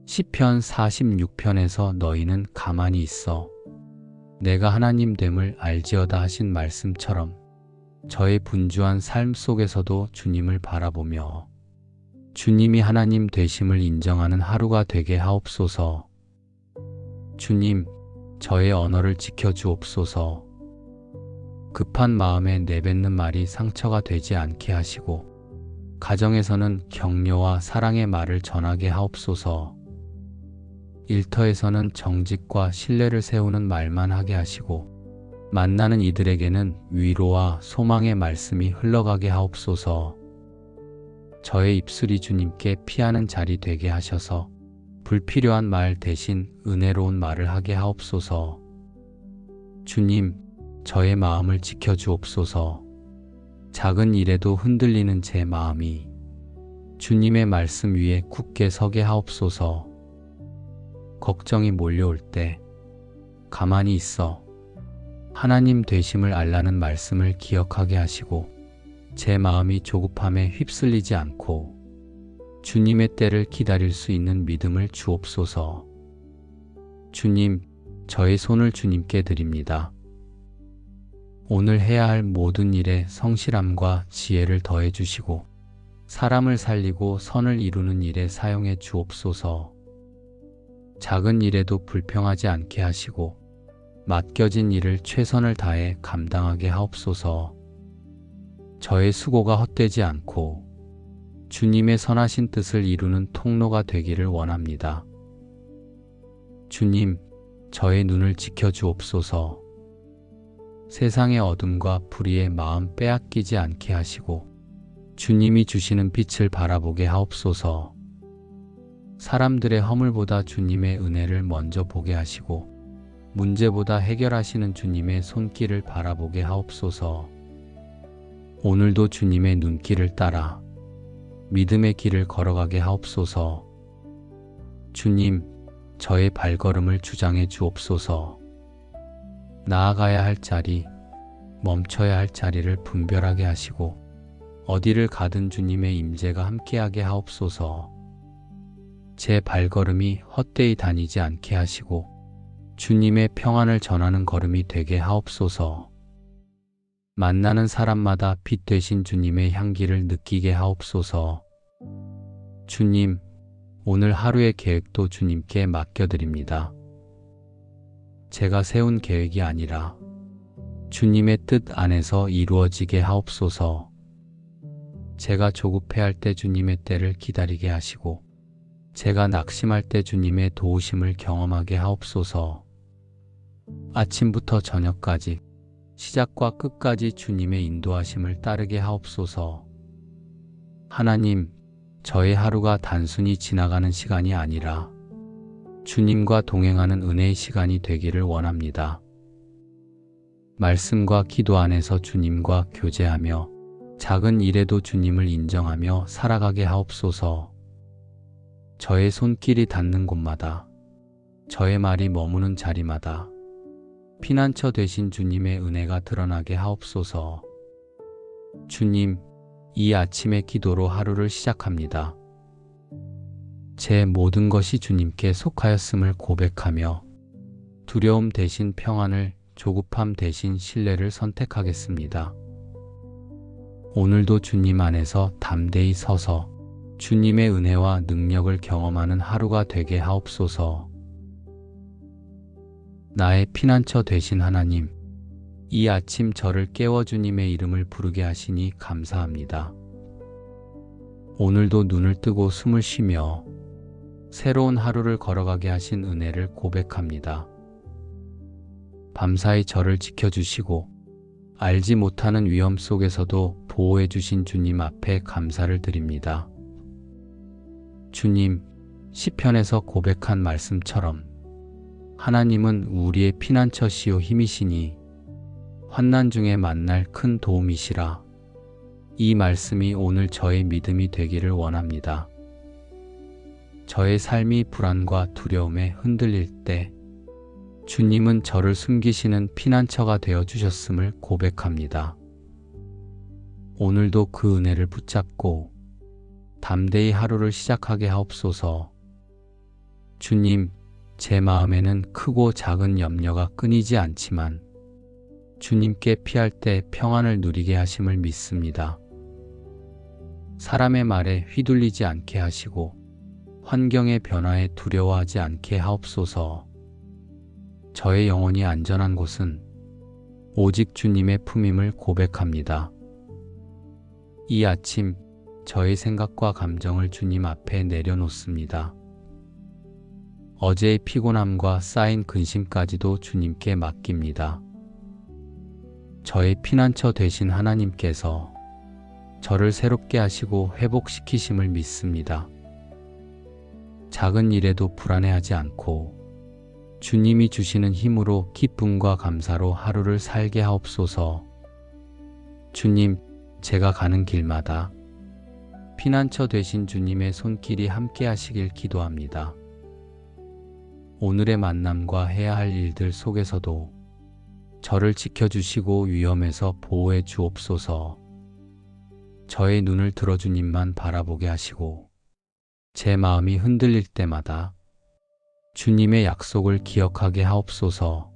시편 46편에서 너희는 가만히 있어 내가 하나님 됨을 알지어다 하신 말씀처럼 저의 분주한 삶 속에서도 주님을 바라보며 주님이 하나님 되심을 인정하는 하루가 되게 하옵소서. 주님, 저의 언어를 지켜주옵소서. 급한 마음에 내뱉는 말이 상처가 되지 않게 하시고 가정에서는 격려와 사랑의 말을 전하게 하옵소서. 일터에서는 정직과 신뢰를 세우는 말만 하게 하시고 만나는 이들에게는 위로와 소망의 말씀이 흘러가게 하옵소서. 저의 입술이 주님께 피하는 자리 되게 하셔서 불필요한 말 대신 은혜로운 말을 하게 하옵소서. 주님, 저의 마음을 지켜주옵소서. 작은 일에도 흔들리는 제 마음이 주님의 말씀 위에 굳게 서게 하옵소서. 걱정이 몰려올 때 가만히 있어 하나님 되심을 알라는 말씀을 기억하게 하시고 제 마음이 조급함에 휩쓸리지 않고 주님의 때를 기다릴 수 있는 믿음을 주옵소서. 주님, 저의 손을 주님께 드립니다. 오늘 해야 할 모든 일에 성실함과 지혜를 더해 주시고 사람을 살리고 선을 이루는 일에 사용해 주옵소서. 작은 일에도 불평하지 않게 하시고 맡겨진 일을 최선을 다해 감당하게 하옵소서. 저의 수고가 헛되지 않고 주님의 선하신 뜻을 이루는 통로가 되기를 원합니다. 주님, 저의 눈을 지켜주옵소서. 세상의 어둠과 불의의 마음 빼앗기지 않게 하시고 주님이 주시는 빛을 바라보게 하옵소서. 사람들의 허물보다 주님의 은혜를 먼저 보게 하시고 문제보다 해결하시는 주님의 손길을 바라보게 하옵소서. 오늘도 주님의 눈길을 따라 믿음의 길을 걸어가게 하옵소서. 주님, 저의 발걸음을 주장해 주옵소서. 나아가야 할 자리, 멈춰야 할 자리를 분별하게 하시고 어디를 가든 주님의 임재가 함께하게 하옵소서. 제 발걸음이 헛되이 다니지 않게 하시고 주님의 평안을 전하는 걸음이 되게 하옵소서. 만나는 사람마다 빛 되신 주님의 향기를 느끼게 하옵소서. 주님, 오늘 하루의 계획도 주님께 맡겨드립니다. 제가 세운 계획이 아니라 주님의 뜻 안에서 이루어지게 하옵소서. 제가 조급해할 때 주님의 때를 기다리게 하시고 제가 낙심할 때 주님의 도우심을 경험하게 하옵소서. 아침부터 저녁까지 시작과 끝까지 주님의 인도하심을 따르게 하옵소서. 하나님, 저의 하루가 단순히 지나가는 시간이 아니라 주님과 동행하는 은혜의 시간이 되기를 원합니다. 말씀과 기도 안에서 주님과 교제하며 작은 일에도 주님을 인정하며 살아가게 하옵소서. 저의 손길이 닿는 곳마다, 저의 말이 머무는 자리마다 피난처 되신 주님의 은혜가 드러나게 하옵소서. 주님, 이 아침의 기도로 하루를 시작합니다. 제 모든 것이 주님께 속하였음을 고백하며 두려움 대신 평안을, 조급함 대신 신뢰를 선택하겠습니다. 오늘도 주님 안에서 담대히 서서 주님의 은혜와 능력을 경험하는 하루가 되게 하옵소서. 나의 피난처 되신 하나님, 이 아침 저를 깨워 주님의 이름을 부르게 하시니 감사합니다. 오늘도 눈을 뜨고 숨을 쉬며 새로운 하루를 걸어가게 하신 은혜를 고백합니다. 밤사이 저를 지켜주시고 알지 못하는 위험 속에서도 보호해 주신 주님 앞에 감사를 드립니다. 주님, 시편에서 고백한 말씀처럼 하나님은 우리의 피난처시요 힘이시니 환난 중에 만날 큰 도움이시라. 이 말씀이 오늘 저의 믿음이 되기를 원합니다. 저의 삶이 불안과 두려움에 흔들릴 때 주님은 저를 숨기시는 피난처가 되어 주셨음을 고백합니다. 오늘도 그 은혜를 붙잡고 담대히 하루를 시작하게 하옵소서. 주님, 제 마음에는 크고 작은 염려가 끊이지 않지만 주님께 피할 때 평안을 누리게 하심을 믿습니다. 사람의 말에 휘둘리지 않게 하시고 환경의 변화에 두려워하지 않게 하옵소서. 저의 영혼이 안전한 곳은 오직 주님의 품임을 고백합니다. 이 아침 저의 생각과 감정을 주님 앞에 내려놓습니다. 어제의 피곤함과 쌓인 근심까지도 주님께 맡깁니다. 저의 피난처 되신 하나님께서 저를 새롭게 하시고 회복시키심을 믿습니다. 작은 일에도 불안해하지 않고 주님이 주시는 힘으로 기쁨과 감사로 하루를 살게 하옵소서. 주님, 제가 가는 길마다 피난처 되신 주님의 손길이 함께 하시길 기도합니다. 오늘의 만남과 해야 할 일들 속에서도 저를 지켜주시고 위험에서 보호해 주옵소서. 저의 눈을 들어 주님만 바라보게 하시고 제 마음이 흔들릴 때마다 주님의 약속을 기억하게 하옵소서.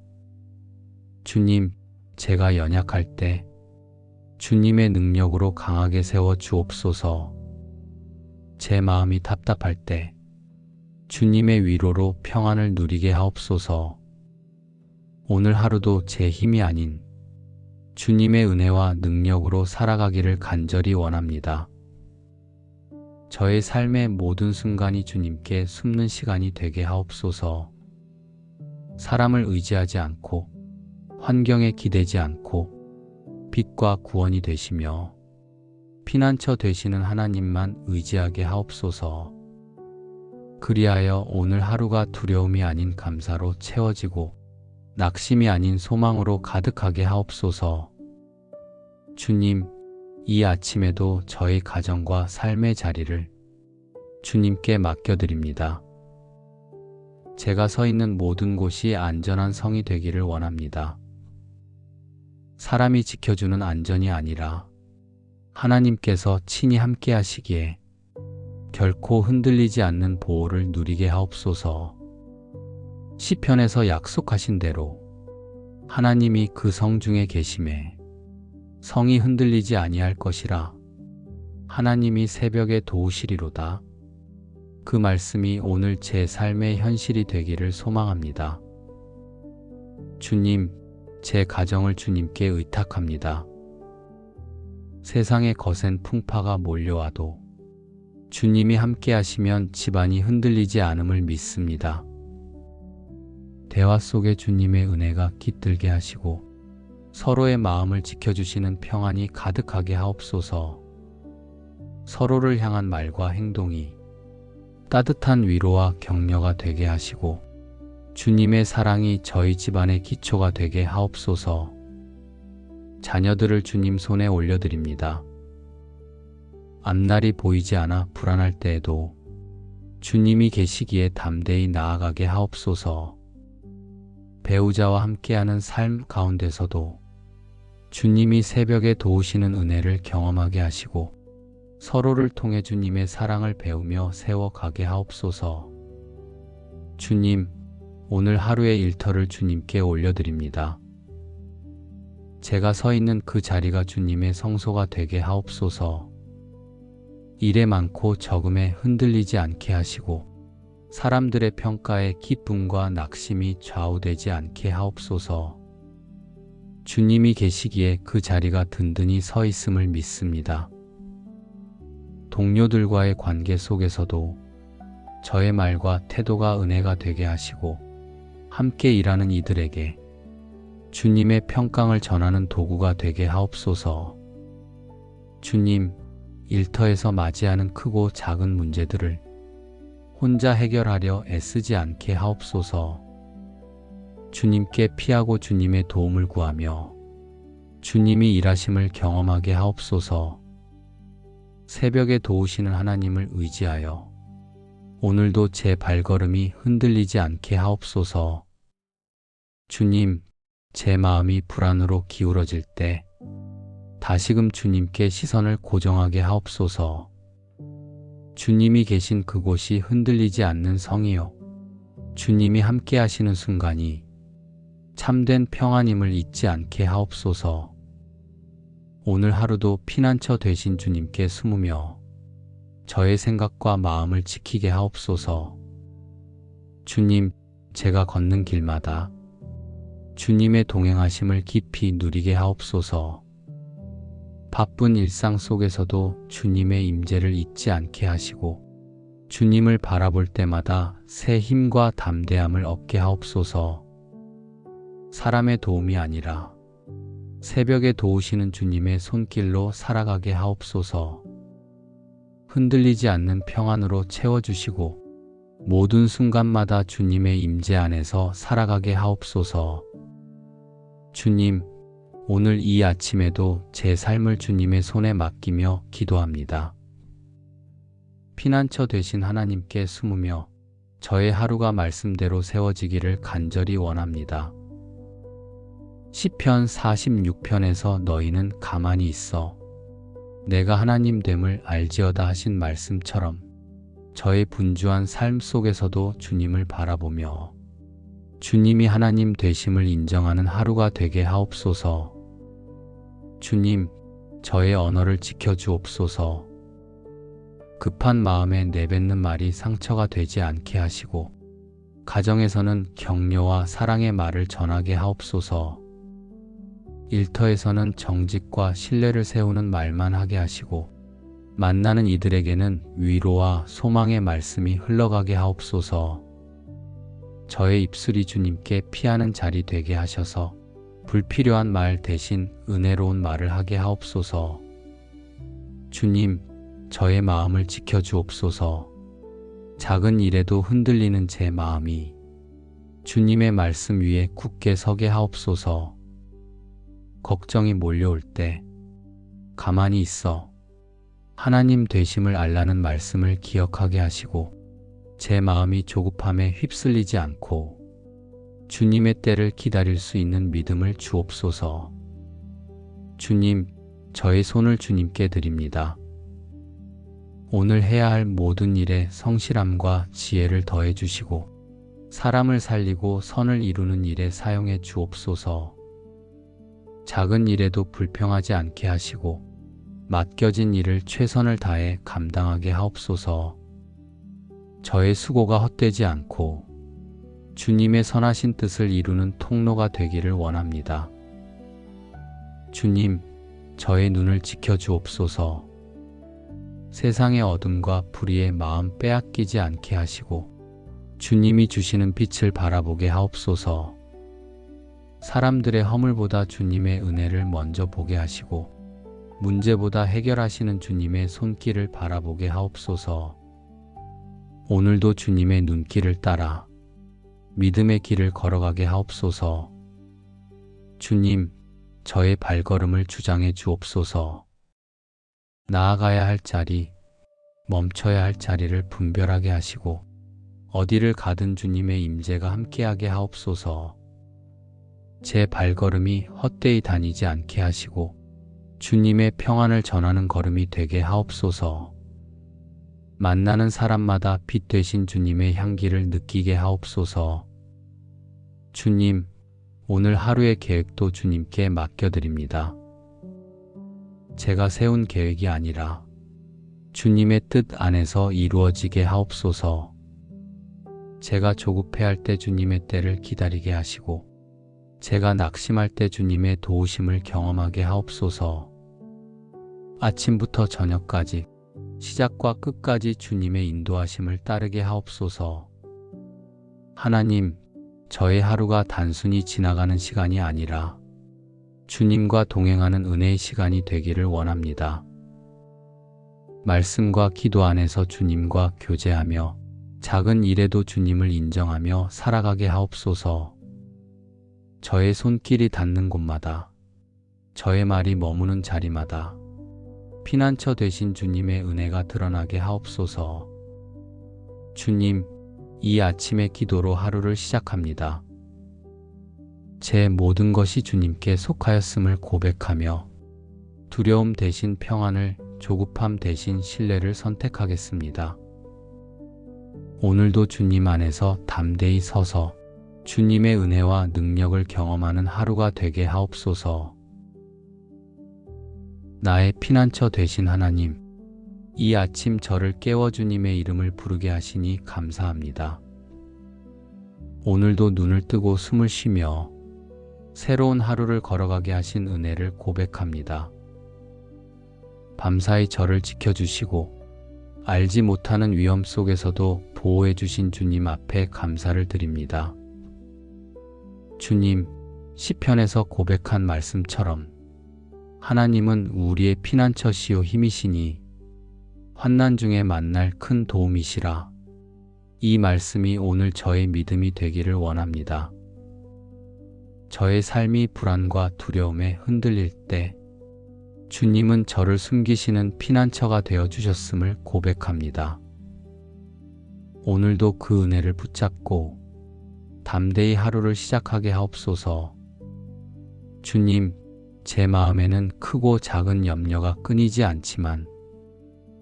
주님, 제가 연약할 때 주님의 능력으로 강하게 세워 주옵소서. 제 마음이 답답할 때 주님의 위로로 평안을 누리게 하옵소서. 오늘 하루도 제 힘이 아닌 주님의 은혜와 능력으로 살아가기를 간절히 원합니다. 저의 삶의 모든 순간이 주님께 숨는 시간이 되게 하옵소서. 사람을 의지하지 않고 환경에 기대지 않고 빛과 구원이 되시며 피난처 되시는 하나님만 의지하게 하옵소서. 그리하여 오늘 하루가 두려움이 아닌 감사로 채워지고 낙심이 아닌 소망으로 가득하게 하옵소서. 주님, 이 아침에도 저의 가정과 삶의 자리를 주님께 맡겨드립니다. 제가 서 있는 모든 곳이 안전한 성이 되기를 원합니다. 사람이 지켜주는 안전이 아니라 하나님께서 친히 함께 하시기에 결코 흔들리지 않는 보호를 누리게 하옵소서. 시편에서 약속하신 대로 하나님이 그 성 중에 계심에 성이 흔들리지 아니할 것이라. 하나님이 새벽에 도우시리로다. 그 말씀이 오늘 제 삶의 현실이 되기를 소망합니다. 주님, 제 가정을 주님께 의탁합니다. 세상의 거센 풍파가 몰려와도 주님이 함께 하시면 집안이 흔들리지 않음을 믿습니다. 대화 속에 주님의 은혜가 깃들게 하시고 서로의 마음을 지켜주시는 평안이 가득하게 하옵소서. 서로를 향한 말과 행동이 따뜻한 위로와 격려가 되게 하시고 주님의 사랑이 저희 집안의 기초가 되게 하옵소서. 자녀들을 주님 손에 올려드립니다. 앞날이 보이지 않아 불안할 때에도 주님이 계시기에 담대히 나아가게 하옵소서. 배우자와 함께하는 삶 가운데서도 주님이 새벽에 도우시는 은혜를 경험하게 하시고 서로를 통해 주님의 사랑을 배우며 세워가게 하옵소서. 주님, 오늘 하루의 일터를 주님께 올려드립니다. 제가 서 있는 그 자리가 주님의 성소가 되게 하옵소서. 일에 많고 적음에 흔들리지 않게 하시고 사람들의 평가에 기쁨과 낙심이 좌우되지 않게 하옵소서. 주님이 계시기에 그 자리가 든든히 서 있음을 믿습니다. 동료들과의 관계 속에서도 저의 말과 태도가 은혜가 되게 하시고 함께 일하는 이들에게 주님의 평강을 전하는 도구가 되게 하옵소서. 주님, 일터에서 맞이하는 크고 작은 문제들을 혼자 해결하려 애쓰지 않게 하옵소서. 주님께 피하고 주님의 도움을 구하며 주님이 일하심을 경험하게 하옵소서. 새벽에 도우시는 하나님을 의지하여 오늘도 제 발걸음이 흔들리지 않게 하옵소서. 주님, 제 마음이 불안으로 기울어질 때 다시금 주님께 시선을 고정하게 하옵소서. 주님이 계신 그곳이 흔들리지 않는 성이요, 주님이 함께 하시는 순간이 참된 평안임을 잊지 않게 하옵소서. 오늘 하루도 피난처 되신 주님께 숨으며 저의 생각과 마음을 지키게 하옵소서. 주님, 제가 걷는 길마다 주님의 동행하심을 깊이 누리게 하옵소서. 바쁜 일상 속에서도 주님의 임재를 잊지 않게 하시고 주님을 바라볼 때마다 새 힘과 담대함을 얻게 하옵소서. 사람의 도움이 아니라 새벽에 도우시는 주님의 손길로 살아가게 하옵소서. 흔들리지 않는 평안으로 채워주시고 모든 순간마다 주님의 임재 안에서 살아가게 하옵소서. 주님, 오늘 이 아침에도 제 삶을 주님의 손에 맡기며 기도합니다. 피난처 되신 하나님께 숨으며 저의 하루가 말씀대로 세워지기를 간절히 원합니다. 시편 46편에서 너희는 가만히 있어 내가 하나님 됨을 알지어다 하신 말씀처럼 저의 분주한 삶 속에서도 주님을 바라보며 주님이 하나님 되심을 인정하는 하루가 되게 하옵소서. 주님, 저의 언어를 지켜주옵소서. 급한 마음에 내뱉는 말이 상처가 되지 않게 하시고 가정에서는 격려와 사랑의 말을 전하게 하옵소서. 일터에서는 정직과 신뢰를 세우는 말만 하게 하시고 만나는 이들에게는 위로와 소망의 말씀이 흘러가게 하옵소서. 저의 입술이 주님께 피하는 자리 되게 하셔서 불필요한 말 대신 은혜로운 말을 하게 하옵소서. 주님, 저의 마음을 지켜주옵소서. 작은 일에도 흔들리는 제 마음이 주님의 말씀 위에 굳게 서게 하옵소서. 걱정이 몰려올 때 가만히 있어 하나님 되심을 알라는 말씀을 기억하게 하시고 제 마음이 조급함에 휩쓸리지 않고 주님의 때를 기다릴 수 있는 믿음을 주옵소서. 주님, 저의 손을 주님께 드립니다. 오늘 해야 할 모든 일에 성실함과 지혜를 더해 주시고 사람을 살리고 선을 이루는 일에 사용해 주옵소서. 작은 일에도 불평하지 않게 하시고 맡겨진 일을 최선을 다해 감당하게 하옵소서. 저의 수고가 헛되지 않고 주님의 선하신 뜻을 이루는 통로가 되기를 원합니다. 주님, 저의 눈을 지켜주옵소서. 세상의 어둠과 불의의 마음 빼앗기지 않게 하시고 주님이 주시는 빛을 바라보게 하옵소서. 사람들의 허물보다 주님의 은혜를 먼저 보게 하시고 문제보다 해결하시는 주님의 손길을 바라보게 하옵소서. 오늘도 주님의 눈길을 따라 믿음의 길을 걸어가게 하옵소서. 주님, 저의 발걸음을 주장해 주옵소서. 나아가야 할 자리, 멈춰야 할 자리를 분별하게 하시고 어디를 가든 주님의 임재가 함께하게 하옵소서. 제 발걸음이 헛되이 다니지 않게 하시고 주님의 평안을 전하는 걸음이 되게 하옵소서. 만나는 사람마다 빛 되신 주님의 향기를 느끼게 하옵소서. 주님, 오늘 하루의 계획도 주님께 맡겨드립니다. 제가 세운 계획이 아니라 주님의 뜻 안에서 이루어지게 하옵소서. 제가 조급해할 때 주님의 때를 기다리게 하시고 제가 낙심할 때 주님의 도우심을 경험하게 하옵소서. 아침부터 저녁까지 시작과 끝까지 주님의 인도하심을 따르게 하옵소서. 하나님, 저의 하루가 단순히 지나가는 시간이 아니라 주님과 동행하는 은혜의 시간이 되기를 원합니다. 말씀과 기도 안에서 주님과 교제하며 작은 일에도 주님을 인정하며 살아가게 하옵소서. 저의 손길이 닿는 곳마다, 저의 말이 머무는 자리마다 피난처 되신 주님의 은혜가 드러나게 하옵소서. 주님, 이 아침의 기도로 하루를 시작합니다. 제 모든 것이 주님께 속하였음을 고백하며 두려움 대신 평안을, 조급함 대신 신뢰를 선택하겠습니다. 오늘도 주님 안에서 담대히 서서 주님의 은혜와 능력을 경험하는 하루가 되게 하옵소서. 나의 피난처 되신 하나님, 이 아침 저를 깨워 주님의 이름을 부르게 하시니 감사합니다. 오늘도 눈을 뜨고 숨을 쉬며 새로운 하루를 걸어가게 하신 은혜를 고백합니다. 밤사이 저를 지켜주시고 알지 못하는 위험 속에서도 보호해 주신 주님 앞에 감사를 드립니다. 주님, 시편에서 고백한 말씀처럼 하나님은 우리의 피난처시요 힘이시니 환난 중에 만날 큰 도움이시라. 이 말씀이 오늘 저의 믿음이 되기를 원합니다. 저의 삶이 불안과 두려움에 흔들릴 때 주님은 저를 숨기시는 피난처가 되어 주셨음을 고백합니다. 오늘도 그 은혜를 붙잡고 담대히 하루를 시작하게 하옵소서. 주님, 제 마음에는 크고 작은 염려가 끊이지 않지만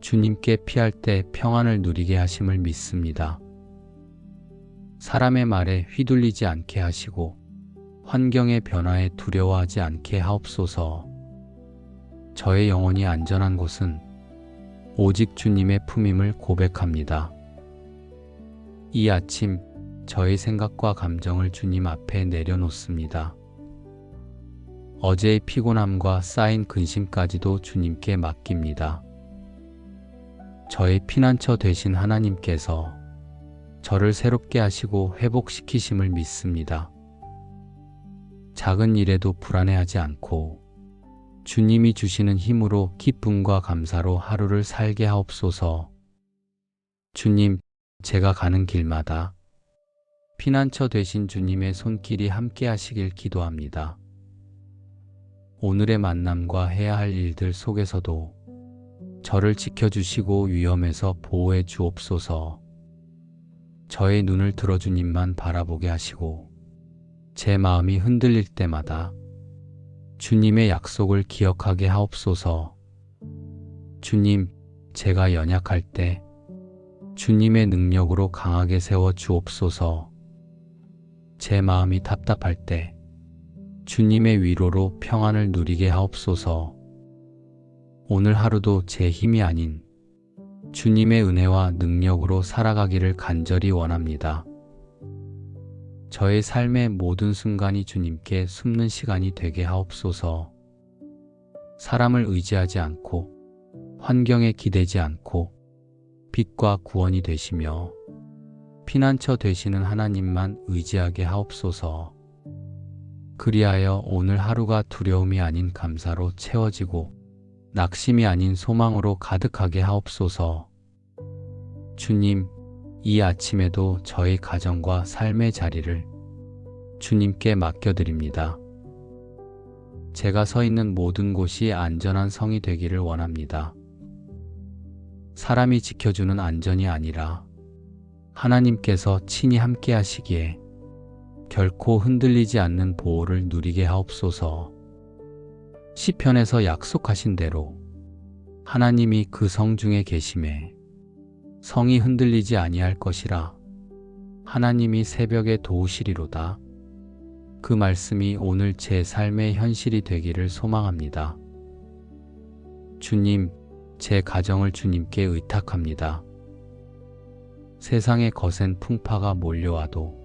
주님께 피할 때 평안을 누리게 하심을 믿습니다. 사람의 말에 휘둘리지 않게 하시고 환경의 변화에 두려워하지 않게 하옵소서. 저의 영혼이 안전한 곳은 오직 주님의 품임을 고백합니다. 이 아침 저의 생각과 감정을 주님 앞에 내려놓습니다. 어제의 피곤함과 쌓인 근심까지도 주님께 맡깁니다. 저의 피난처 되신 하나님께서 저를 새롭게 하시고 회복시키심을 믿습니다. 작은 일에도 불안해하지 않고 주님이 주시는 힘으로 기쁨과 감사로 하루를 살게 하옵소서. 주님, 제가 가는 길마다 피난처 되신 주님의 손길이 함께 하시길 기도합니다. 오늘의 만남과 해야 할 일들 속에서도 저를 지켜주시고 위험에서 보호해 주옵소서. 저의 눈을 들어 주님만 바라보게 하시고 제 마음이 흔들릴 때마다 주님의 약속을 기억하게 하옵소서. 주님, 제가 연약할 때 주님의 능력으로 강하게 세워 주옵소서. 제 마음이 답답할 때 주님의 위로로 평안을 누리게 하옵소서. 오늘 하루도 제 힘이 아닌 주님의 은혜와 능력으로 살아가기를 간절히 원합니다. 저의 삶의 모든 순간이 주님께 숨는 시간이 되게 하옵소서. 사람을 의지하지 않고 환경에 기대지 않고 빛과 구원이 되시며 피난처 되시는 하나님만 의지하게 하옵소서. 그리하여 오늘 하루가 두려움이 아닌 감사로 채워지고 낙심이 아닌 소망으로 가득하게 하옵소서. 주님, 이 아침에도 저의 가정과 삶의 자리를 주님께 맡겨드립니다. 제가 서 있는 모든 곳이 안전한 성이 되기를 원합니다. 사람이 지켜주는 안전이 아니라 하나님께서 친히 함께 하시기에 결코 흔들리지 않는 보호를 누리게 하옵소서. 시편에서 약속하신 대로 하나님이 그 성 중에 계심에 성이 흔들리지 아니할 것이라. 하나님이 새벽에 도우시리로다. 그 말씀이 오늘 제 삶의 현실이 되기를 소망합니다. 주님, 제 가정을 주님께 의탁합니다. 세상의 거센 풍파가 몰려와도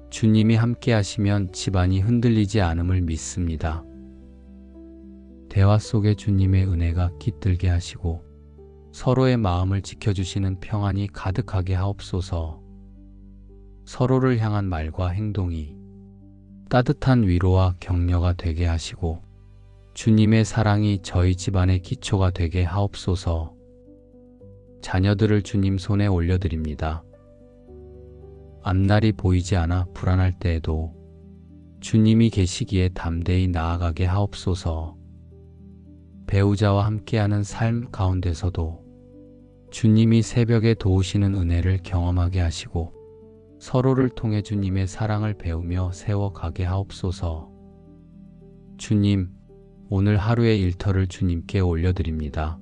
주님이 함께 하시면 집안이 흔들리지 않음을 믿습니다. 대화 속에 주님의 은혜가 깃들게 하시고 서로의 마음을 지켜주시는 평안이 가득하게 하옵소서. 서로를 향한 말과 행동이 따뜻한 위로와 격려가 되게 하시고 주님의 사랑이 저희 집안의 기초가 되게 하옵소서. 자녀들을 주님 손에 올려드립니다. 앞날이 보이지 않아 불안할 때에도 주님이 계시기에 담대히 나아가게 하옵소서. 배우자와 함께하는 삶 가운데서도 주님이 새벽에 도우시는 은혜를 경험하게 하시고 서로를 통해 주님의 사랑을 배우며 세워가게 하옵소서. 주님, 오늘 하루의 일터를 주님께 올려드립니다.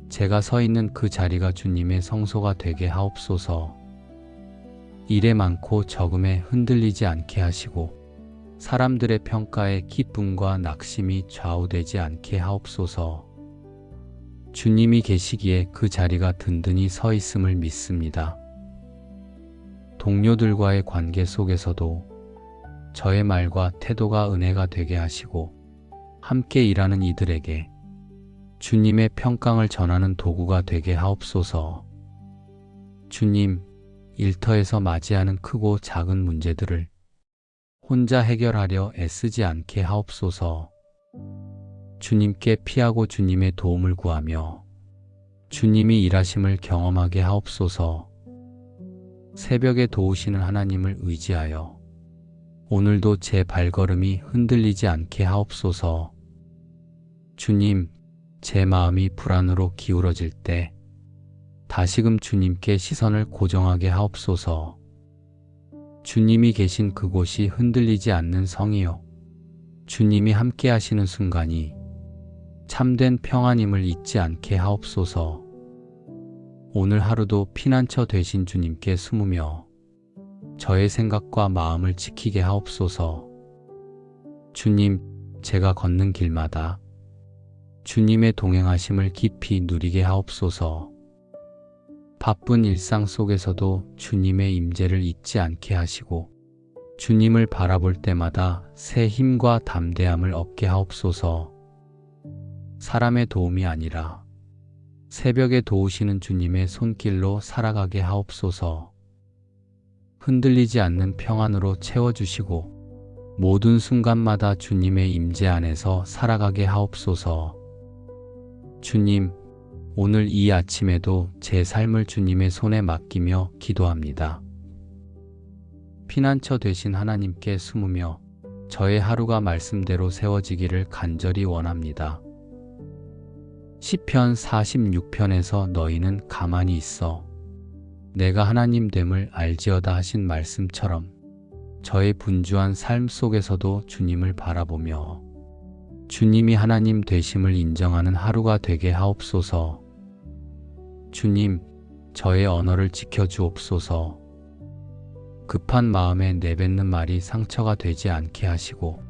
제가 서 있는 그 자리가 주님의 성소가 되게 하옵소서. 일에 많고 적음에 흔들리지 않게 하시고 사람들의 평가에 기쁨과 낙심이 좌우되지 않게 하옵소서. 주님이 계시기에 그 자리가 든든히 서 있음을 믿습니다. 동료들과의 관계 속에서도 저의 말과 태도가 은혜가 되게 하시고 함께 일하는 이들에게 주님의 평강을 전하는 도구가 되게 하옵소서. 주님, 일터에서 맞이하는 크고 작은 문제들을 혼자 해결하려 애쓰지 않게 하옵소서. 주님께 피하고 주님의 도움을 구하며 주님이 일하심을 경험하게 하옵소서. 새벽에 도우시는 하나님을 의지하여 오늘도 제 발걸음이 흔들리지 않게 하옵소서. 주님, 제 마음이 불안으로 기울어질 때 다시금 주님께 시선을 고정하게 하옵소서. 주님이 계신 그곳이 흔들리지 않는 성이요, 주님이 함께 하시는 순간이 참된 평안임을 잊지 않게 하옵소서. 오늘 하루도 피난처 되신 주님께 숨으며 저의 생각과 마음을 지키게 하옵소서. 주님, 제가 걷는 길마다 주님의 동행하심을 깊이 누리게 하옵소서. 바쁜 일상 속에서도 주님의 임재를 잊지 않게 하시고 주님을 바라볼 때마다 새 힘과 담대함을 얻게 하옵소서. 사람의 도움이 아니라 새벽에 도우시는 주님의 손길로 살아가게 하옵소서. 흔들리지 않는 평안으로 채워주시고 모든 순간마다 주님의 임재 안에서 살아가게 하옵소서. 주님, 오늘 이 아침에도 제 삶을 주님의 손에 맡기며 기도합니다. 피난처 되신 하나님께 숨으며 저의 하루가 말씀대로 세워지기를 간절히 원합니다. 시편 46편에서 너희는 가만히 있어 내가 하나님 됨을 알지어다 하신 말씀처럼 저의 분주한 삶 속에서도 주님을 바라보며 주님이 하나님 되심을 인정하는 하루가 되게 하옵소서. 주님, 저의 언어를 지켜주옵소서. 급한 마음에 내뱉는 말이 상처가 되지 않게 하시고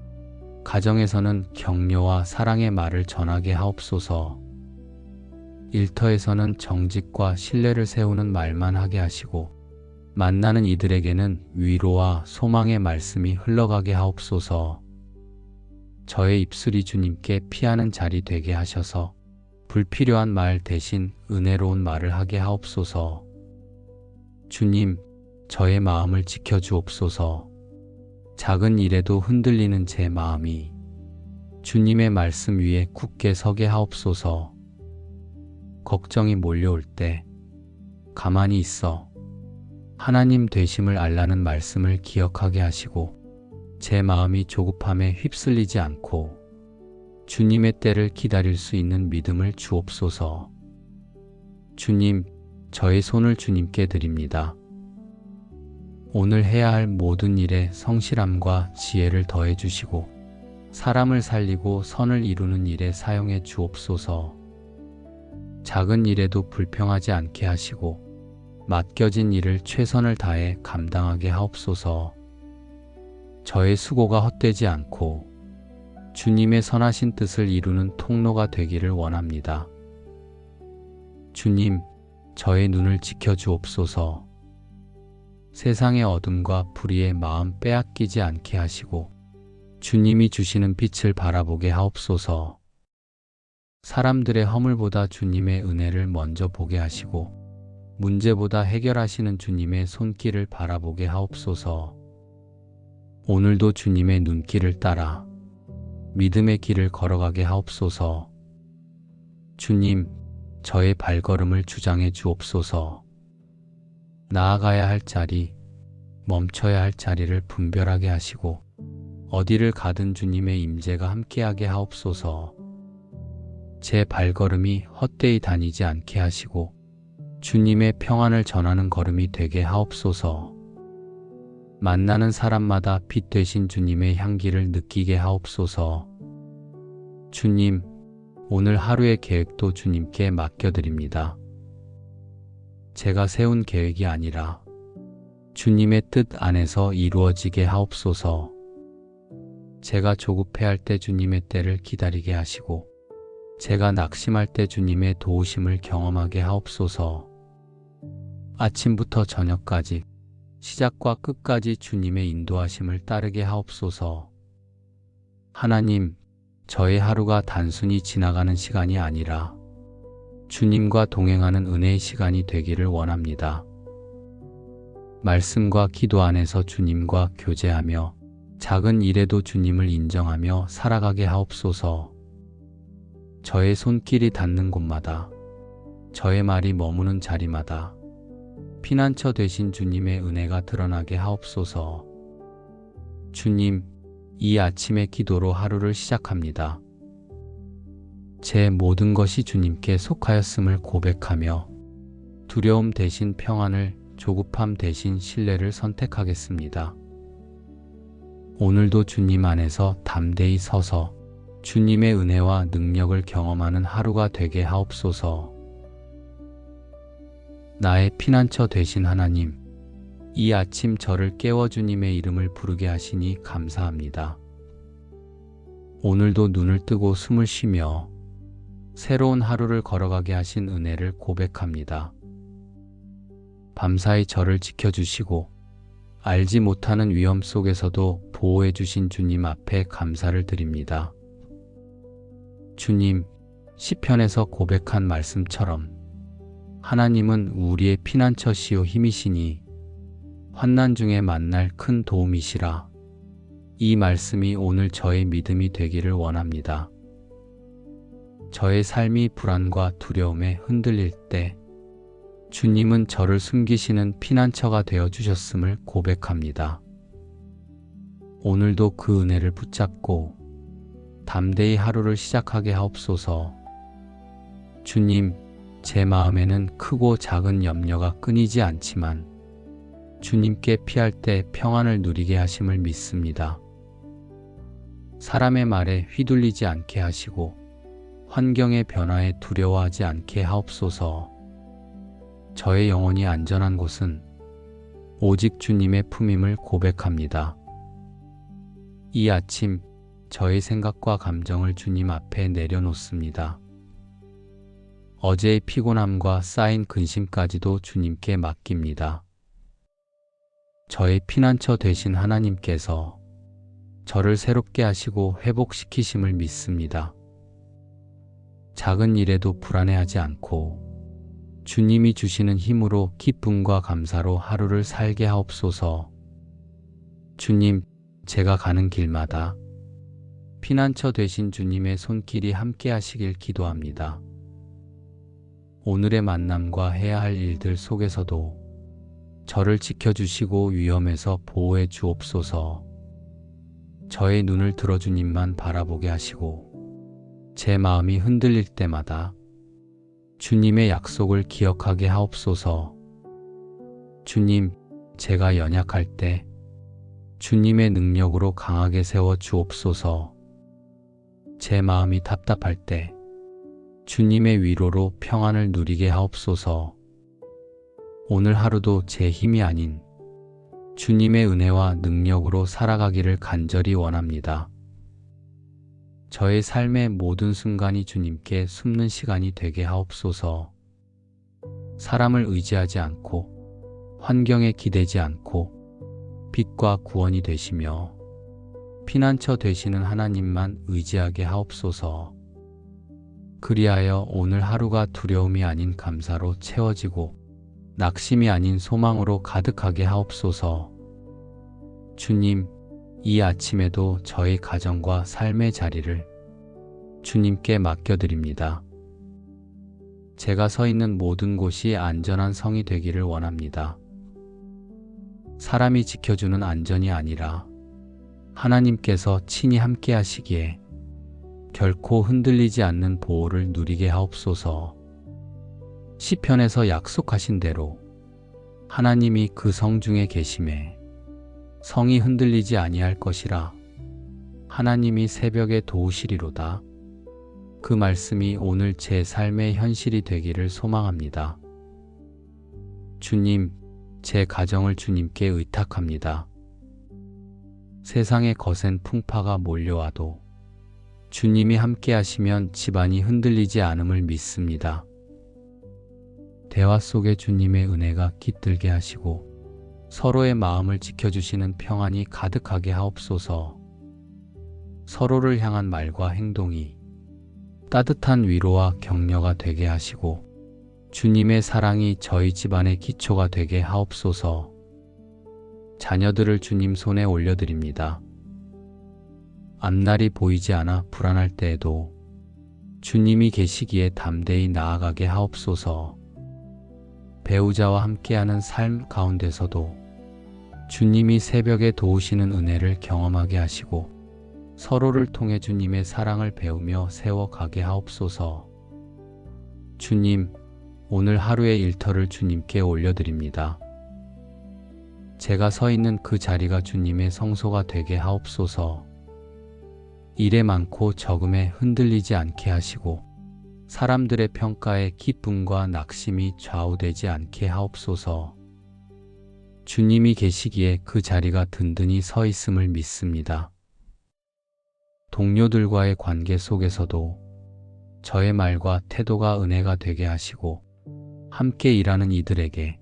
가정에서는 격려와 사랑의 말을 전하게 하옵소서. 일터에서는 정직과 신뢰를 세우는 말만 하게 하시고 만나는 이들에게는 위로와 소망의 말씀이 흘러가게 하옵소서. 저의 입술이 주님께 피하는 자리 되게 하셔서 불필요한 말 대신 은혜로운 말을 하게 하옵소서. 주님, 저의 마음을 지켜주옵소서. 작은 일에도 흔들리는 제 마음이 주님의 말씀 위에 굳게 서게 하옵소서. 걱정이 몰려올 때 가만히 있어 하나님 되심을 알라는 말씀을 기억하게 하시고 제 마음이 조급함에 휩쓸리지 않고 주님의 때를 기다릴 수 있는 믿음을 주옵소서. 주님, 저의 손을 주님께 드립니다. 오늘 해야 할 모든 일에 성실함과 지혜를 더해 주시고 사람을 살리고 선을 이루는 일에 사용해 주옵소서. 작은 일에도 불평하지 않게 하시고 맡겨진 일을 최선을 다해 감당하게 하옵소서. 저의 수고가 헛되지 않고 주님의 선하신 뜻을 이루는 통로가 되기를 원합니다. 주님, 저의 눈을 지켜주옵소서. 세상의 어둠과 불의의 마음 빼앗기지 않게 하시고 주님이 주시는 빛을 바라보게 하옵소서. 사람들의 허물보다 주님의 은혜를 먼저 보게 하시고 문제보다 해결하시는 주님의 손길을 바라보게 하옵소서. 오늘도 주님의 눈길을 따라 믿음의 길을 걸어가게 하옵소서. 주님, 저의 발걸음을 주장해 주옵소서. 나아가야 할 자리, 멈춰야 할 자리를 분별하게 하시고 어디를 가든 주님의 임재가 함께하게 하옵소서. 제 발걸음이 헛되이 다니지 않게 하시고 주님의 평안을 전하는 걸음이 되게 하옵소서. 만나는 사람마다 빛 되신 주님의 향기를 느끼게 하옵소서. 주님, 오늘 하루의 계획도 주님께 맡겨드립니다. 제가 세운 계획이 아니라 주님의 뜻 안에서 이루어지게 하옵소서. 제가 조급해할 때 주님의 때를 기다리게 하시고 제가 낙심할 때 주님의 도우심을 경험하게 하옵소서. 아침부터 저녁까지 시작과 끝까지 주님의 인도하심을 따르게 하옵소서. 하나님, 저의 하루가 단순히 지나가는 시간이 아니라 주님과 동행하는 은혜의 시간이 되기를 원합니다. 말씀과 기도 안에서 주님과 교제하며 작은 일에도 주님을 인정하며 살아가게 하옵소서. 저의 손길이 닿는 곳마다, 저의 말이 머무는 자리마다 피난처 되신 주님의 은혜가 드러나게 하옵소서. 주님, 이 아침의 기도로 하루를 시작합니다. 제 모든 것이 주님께 속하였음을 고백하며 두려움 대신 평안을, 조급함 대신 신뢰를 선택하겠습니다. 오늘도 주님 안에서 담대히 서서 주님의 은혜와 능력을 경험하는 하루가 되게 하옵소서. 나의 피난처 되신 하나님, 이 아침 저를 깨워 주님의 이름을 부르게 하시니 감사합니다. 오늘도 눈을 뜨고 숨을 쉬며 새로운 하루를 걸어가게 하신 은혜를 고백합니다. 밤사이 저를 지켜주시고 알지 못하는 위험 속에서도 보호해 주신 주님 앞에 감사를 드립니다. 주님, 시편에서 고백한 말씀처럼 하나님은 우리의 피난처시요 힘이시니 환난 중에 만날 큰 도움이시라. 이 말씀이 오늘 저의 믿음이 되기를 원합니다. 저의 삶이 불안과 두려움에 흔들릴 때 주님은 저를 숨기시는 피난처가 되어 주셨음을 고백합니다. 오늘도 그 은혜를 붙잡고 담대히 하루를 시작하게 하옵소서. 주님, 제 마음에는 크고 작은 염려가 끊이지 않지만 주님께 피할 때 평안을 누리게 하심을 믿습니다. 사람의 말에 휘둘리지 않게 하시고 환경의 변화에 두려워하지 않게 하옵소서. 저의 영혼이 안전한 곳은 오직 주님의 품임을 고백합니다. 이 아침 저의 생각과 감정을 주님 앞에 내려놓습니다. 어제의 피곤함과 쌓인 근심까지도 주님께 맡깁니다. 저의 피난처 되신 하나님께서 저를 새롭게 하시고 회복시키심을 믿습니다. 작은 일에도 불안해하지 않고 주님이 주시는 힘으로 기쁨과 감사로 하루를 살게 하옵소서. 주님, 제가 가는 길마다 피난처 되신 주님의 손길이 함께 하시길 기도합니다. 오늘의 만남과 해야 할 일들 속에서도 저를 지켜주시고 위험에서 보호해 주옵소서. 저의 눈을 들어 주님만 바라보게 하시고 제 마음이 흔들릴 때마다 주님의 약속을 기억하게 하옵소서. 주님, 제가 연약할 때 주님의 능력으로 강하게 세워 주옵소서. 제 마음이 답답할 때 주님의 위로로 평안을 누리게 하옵소서. 오늘 하루도 제 힘이 아닌 주님의 은혜와 능력으로 살아가기를 간절히 원합니다. 저의 삶의 모든 순간이 주님께 숨는 시간이 되게 하옵소서. 사람을 의지하지 않고 환경에 기대지 않고 빛과 구원이 되시며 피난처 되시는 하나님만 의지하게 하옵소서. 그리하여 오늘 하루가 두려움이 아닌 감사로 채워지고 낙심이 아닌 소망으로 가득하게 하옵소서. 주님, 이 아침에도 저의 가정과 삶의 자리를 주님께 맡겨드립니다. 제가 서 있는 모든 곳이 안전한 성이 되기를 원합니다. 사람이 지켜주는 안전이 아니라 하나님께서 친히 함께 하시기에 결코 흔들리지 않는 보호를 누리게 하옵소서. 시편에서 약속하신 대로 하나님이 그 성 중에 계심에 성이 흔들리지 아니할 것이라. 하나님이 새벽에 도우시리로다. 그 말씀이 오늘 제 삶의 현실이 되기를 소망합니다. 주님, 제 가정을 주님께 의탁합니다. 세상의 거센 풍파가 몰려와도 주님이 함께 하시면 집안이 흔들리지 않음을 믿습니다. 대화 속에 주님의 은혜가 깃들게 하시고 서로의 마음을 지켜주시는 평안이 가득하게 하옵소서. 서로를 향한 말과 행동이 따뜻한 위로와 격려가 되게 하시고 주님의 사랑이 저희 집안의 기초가 되게 하옵소서. 자녀들을 주님 손에 올려드립니다. 앞날이 보이지 않아 불안할 때에도 주님이 계시기에 담대히 나아가게 하옵소서. 배우자와 함께하는 삶 가운데서도 주님이 새벽에 도우시는 은혜를 경험하게 하시고 서로를 통해 주님의 사랑을 배우며 세워가게 하옵소서. 주님, 오늘 하루의 일터를 주님께 올려드립니다. 제가 서 있는 그 자리가 주님의 성소가 되게 하옵소서. 일에 많고 적음에 흔들리지 않게 하시고 사람들의 평가에 기쁨과 낙심이 좌우되지 않게 하옵소서. 주님이 계시기에 그 자리가 든든히 서 있음을 믿습니다. 동료들과의 관계 속에서도 저의 말과 태도가 은혜가 되게 하시고 함께 일하는 이들에게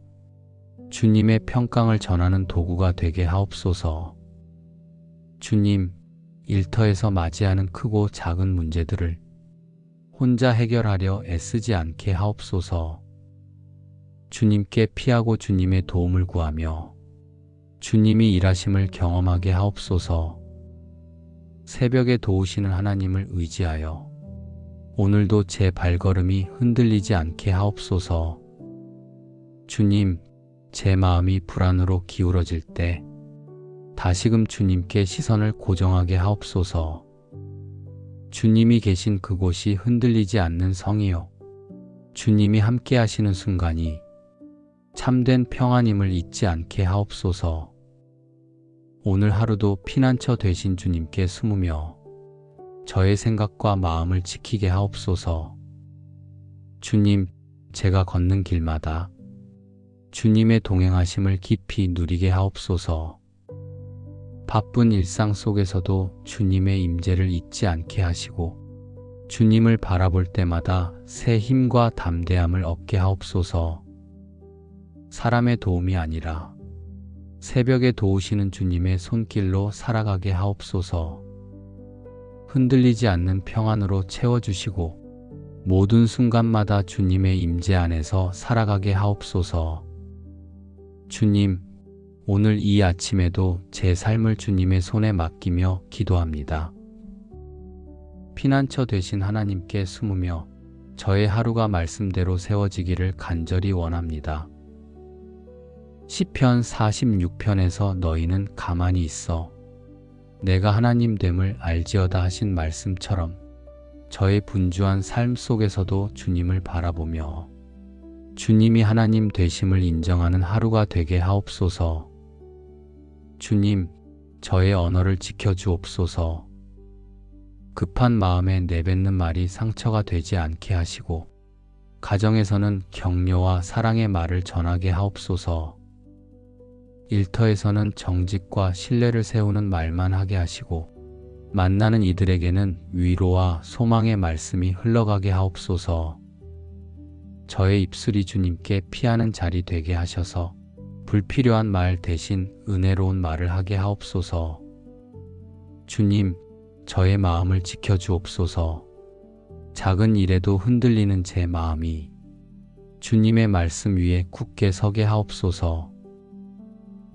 주님의 평강을 전하는 도구가 되게 하옵소서. 주님, 일터에서 맞이하는 크고 작은 문제들을 혼자 해결하려 애쓰지 않게 하옵소서. 주님께 피하고 주님의 도움을 구하며 주님이 일하심을 경험하게 하옵소서. 새벽에 도우시는 하나님을 의지하여 오늘도 제 발걸음이 흔들리지 않게 하옵소서. 주님, 제 마음이 불안으로 기울어질 때 다시금 주님께 시선을 고정하게 하옵소서. 주님이 계신 그곳이 흔들리지 않는 성이요, 주님이 함께 하시는 순간이 참된 평안임을 잊지 않게 하옵소서. 오늘 하루도 피난처 되신 주님께 숨으며 저의 생각과 마음을 지키게 하옵소서. 주님, 제가 걷는 길마다 주님의 동행하심을 깊이 누리게 하옵소서. 바쁜 일상 속에서도 주님의 임재를 잊지 않게 하시고 주님을 바라볼 때마다 새 힘과 담대함을 얻게 하옵소서. 사람의 도움이 아니라 새벽에 도우시는 주님의 손길로 살아가게 하옵소서. 흔들리지 않는 평안으로 채워주시고 모든 순간마다 주님의 임재 안에서 살아가게 하옵소서. 주님, 오늘 이 아침에도 제 삶을 주님의 손에 맡기며 기도합니다. 피난처 되신 하나님께 숨으며 저의 하루가 말씀대로 세워지기를 간절히 원합니다. 시편 46편에서 너희는 가만히 있어 내가 하나님 됨을 알지어다 하신 말씀처럼 저의 분주한 삶 속에서도 주님을 바라보며 주님이 하나님 되심을 인정하는 하루가 되게 하옵소서. 주님, 저의 언어를 지켜주옵소서. 급한 마음에 내뱉는 말이 상처가 되지 않게 하시고 가정에서는 격려와 사랑의 말을 전하게 하옵소서. 일터에서는 정직과 신뢰를 세우는 말만 하게 하시고 만나는 이들에게는 위로와 소망의 말씀이 흘러가게 하옵소서. 저의 입술이 주님께 피하는 자리 되게 하셔서 불필요한 말 대신 은혜로운 말을 하게 하옵소서. 주님, 저의 마음을 지켜주옵소서. 작은 일에도 흔들리는 제 마음이 주님의 말씀 위에 굳게 서게 하옵소서.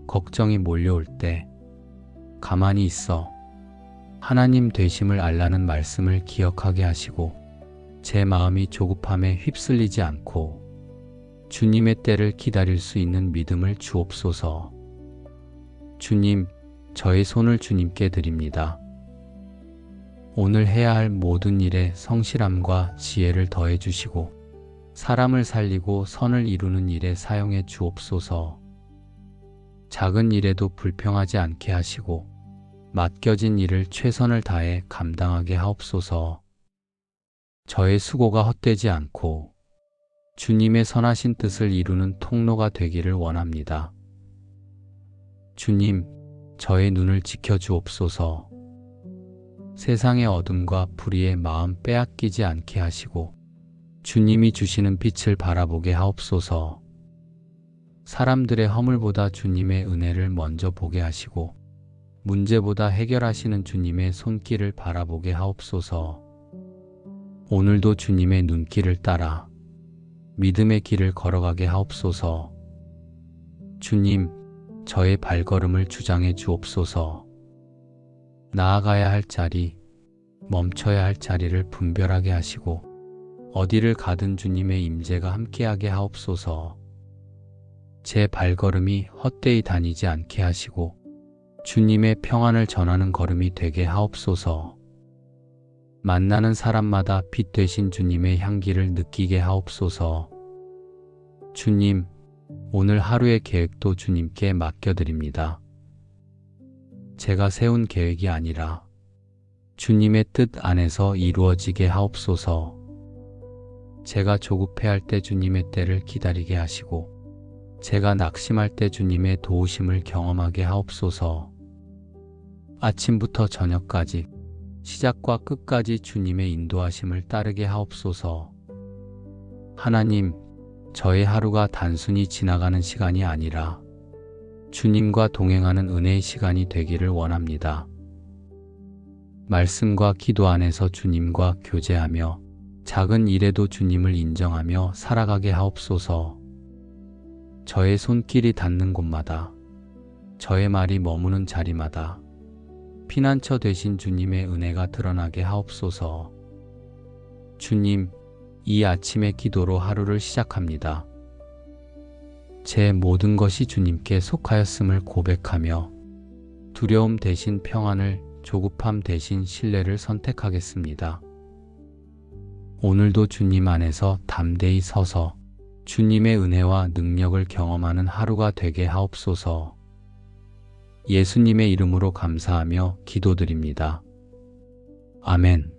걱정이 몰려올 때 가만히 있어 하나님 되심을 알라는 말씀을 기억하게 하시고 제 마음이 조급함에 휩쓸리지 않고 주님의 때를 기다릴 수 있는 믿음을 주옵소서. 주님, 저의 손을 주님께 드립니다. 오늘 해야 할 모든 일에 성실함과 지혜를 더해 주시고 사람을 살리고 선을 이루는 일에 사용해 주옵소서. 작은 일에도 불평하지 않게 하시고 맡겨진 일을 최선을 다해 감당하게 하옵소서. 저의 수고가 헛되지 않고 주님의 선하신 뜻을 이루는 통로가 되기를 원합니다. 주님, 저의 눈을 지켜주옵소서. 세상의 어둠과 불의의 마음 빼앗기지 않게 하시고 주님이 주시는 빛을 바라보게 하옵소서. 사람들의 허물보다 주님의 은혜를 먼저 보게 하시고 문제보다 해결하시는 주님의 손길을 바라보게 하옵소서. 오늘도 주님의 눈길을 따라 믿음의 길을 걸어가게 하옵소서. 주님, 저의 발걸음을 주장해 주옵소서. 나아가야 할 자리, 멈춰야 할 자리를 분별하게 하시고 어디를 가든 주님의 임재가 함께하게 하옵소서. 제 발걸음이 헛되이 다니지 않게 하시고 주님의 평안을 전하는 걸음이 되게 하옵소서. 만나는 사람마다 빛 되신 주님의 향기를 느끼게 하옵소서. 주님, 오늘 하루의 계획도 주님께 맡겨드립니다. 제가 세운 계획이 아니라 주님의 뜻 안에서 이루어지게 하옵소서. 제가 조급해할 때 주님의 때를 기다리게 하시고 제가 낙심할 때 주님의 도우심을 경험하게 하옵소서. 아침부터 저녁까지 시작과 끝까지 주님의 인도하심을 따르게 하옵소서. 하나님, 저의 하루가 단순히 지나가는 시간이 아니라 주님과 동행하는 은혜의 시간이 되기를 원합니다. 말씀과 기도 안에서 주님과 교제하며 작은 일에도 주님을 인정하며 살아가게 하옵소서. 저의 손길이 닿는 곳마다, 저의 말이 머무는 자리마다 피난처 되신 주님의 은혜가 드러나게 하옵소서. 주님, 이 아침의 기도로 하루를 시작합니다. 제 모든 것이 주님께 속하였음을 고백하며 두려움 대신 평안을, 조급함 대신 신뢰를 선택하겠습니다. 오늘도 주님 안에서 담대히 서서 주님의 은혜와 능력을 경험하는 하루가 되게 하옵소서. 예수님의 이름으로 감사하며 기도드립니다. 아멘.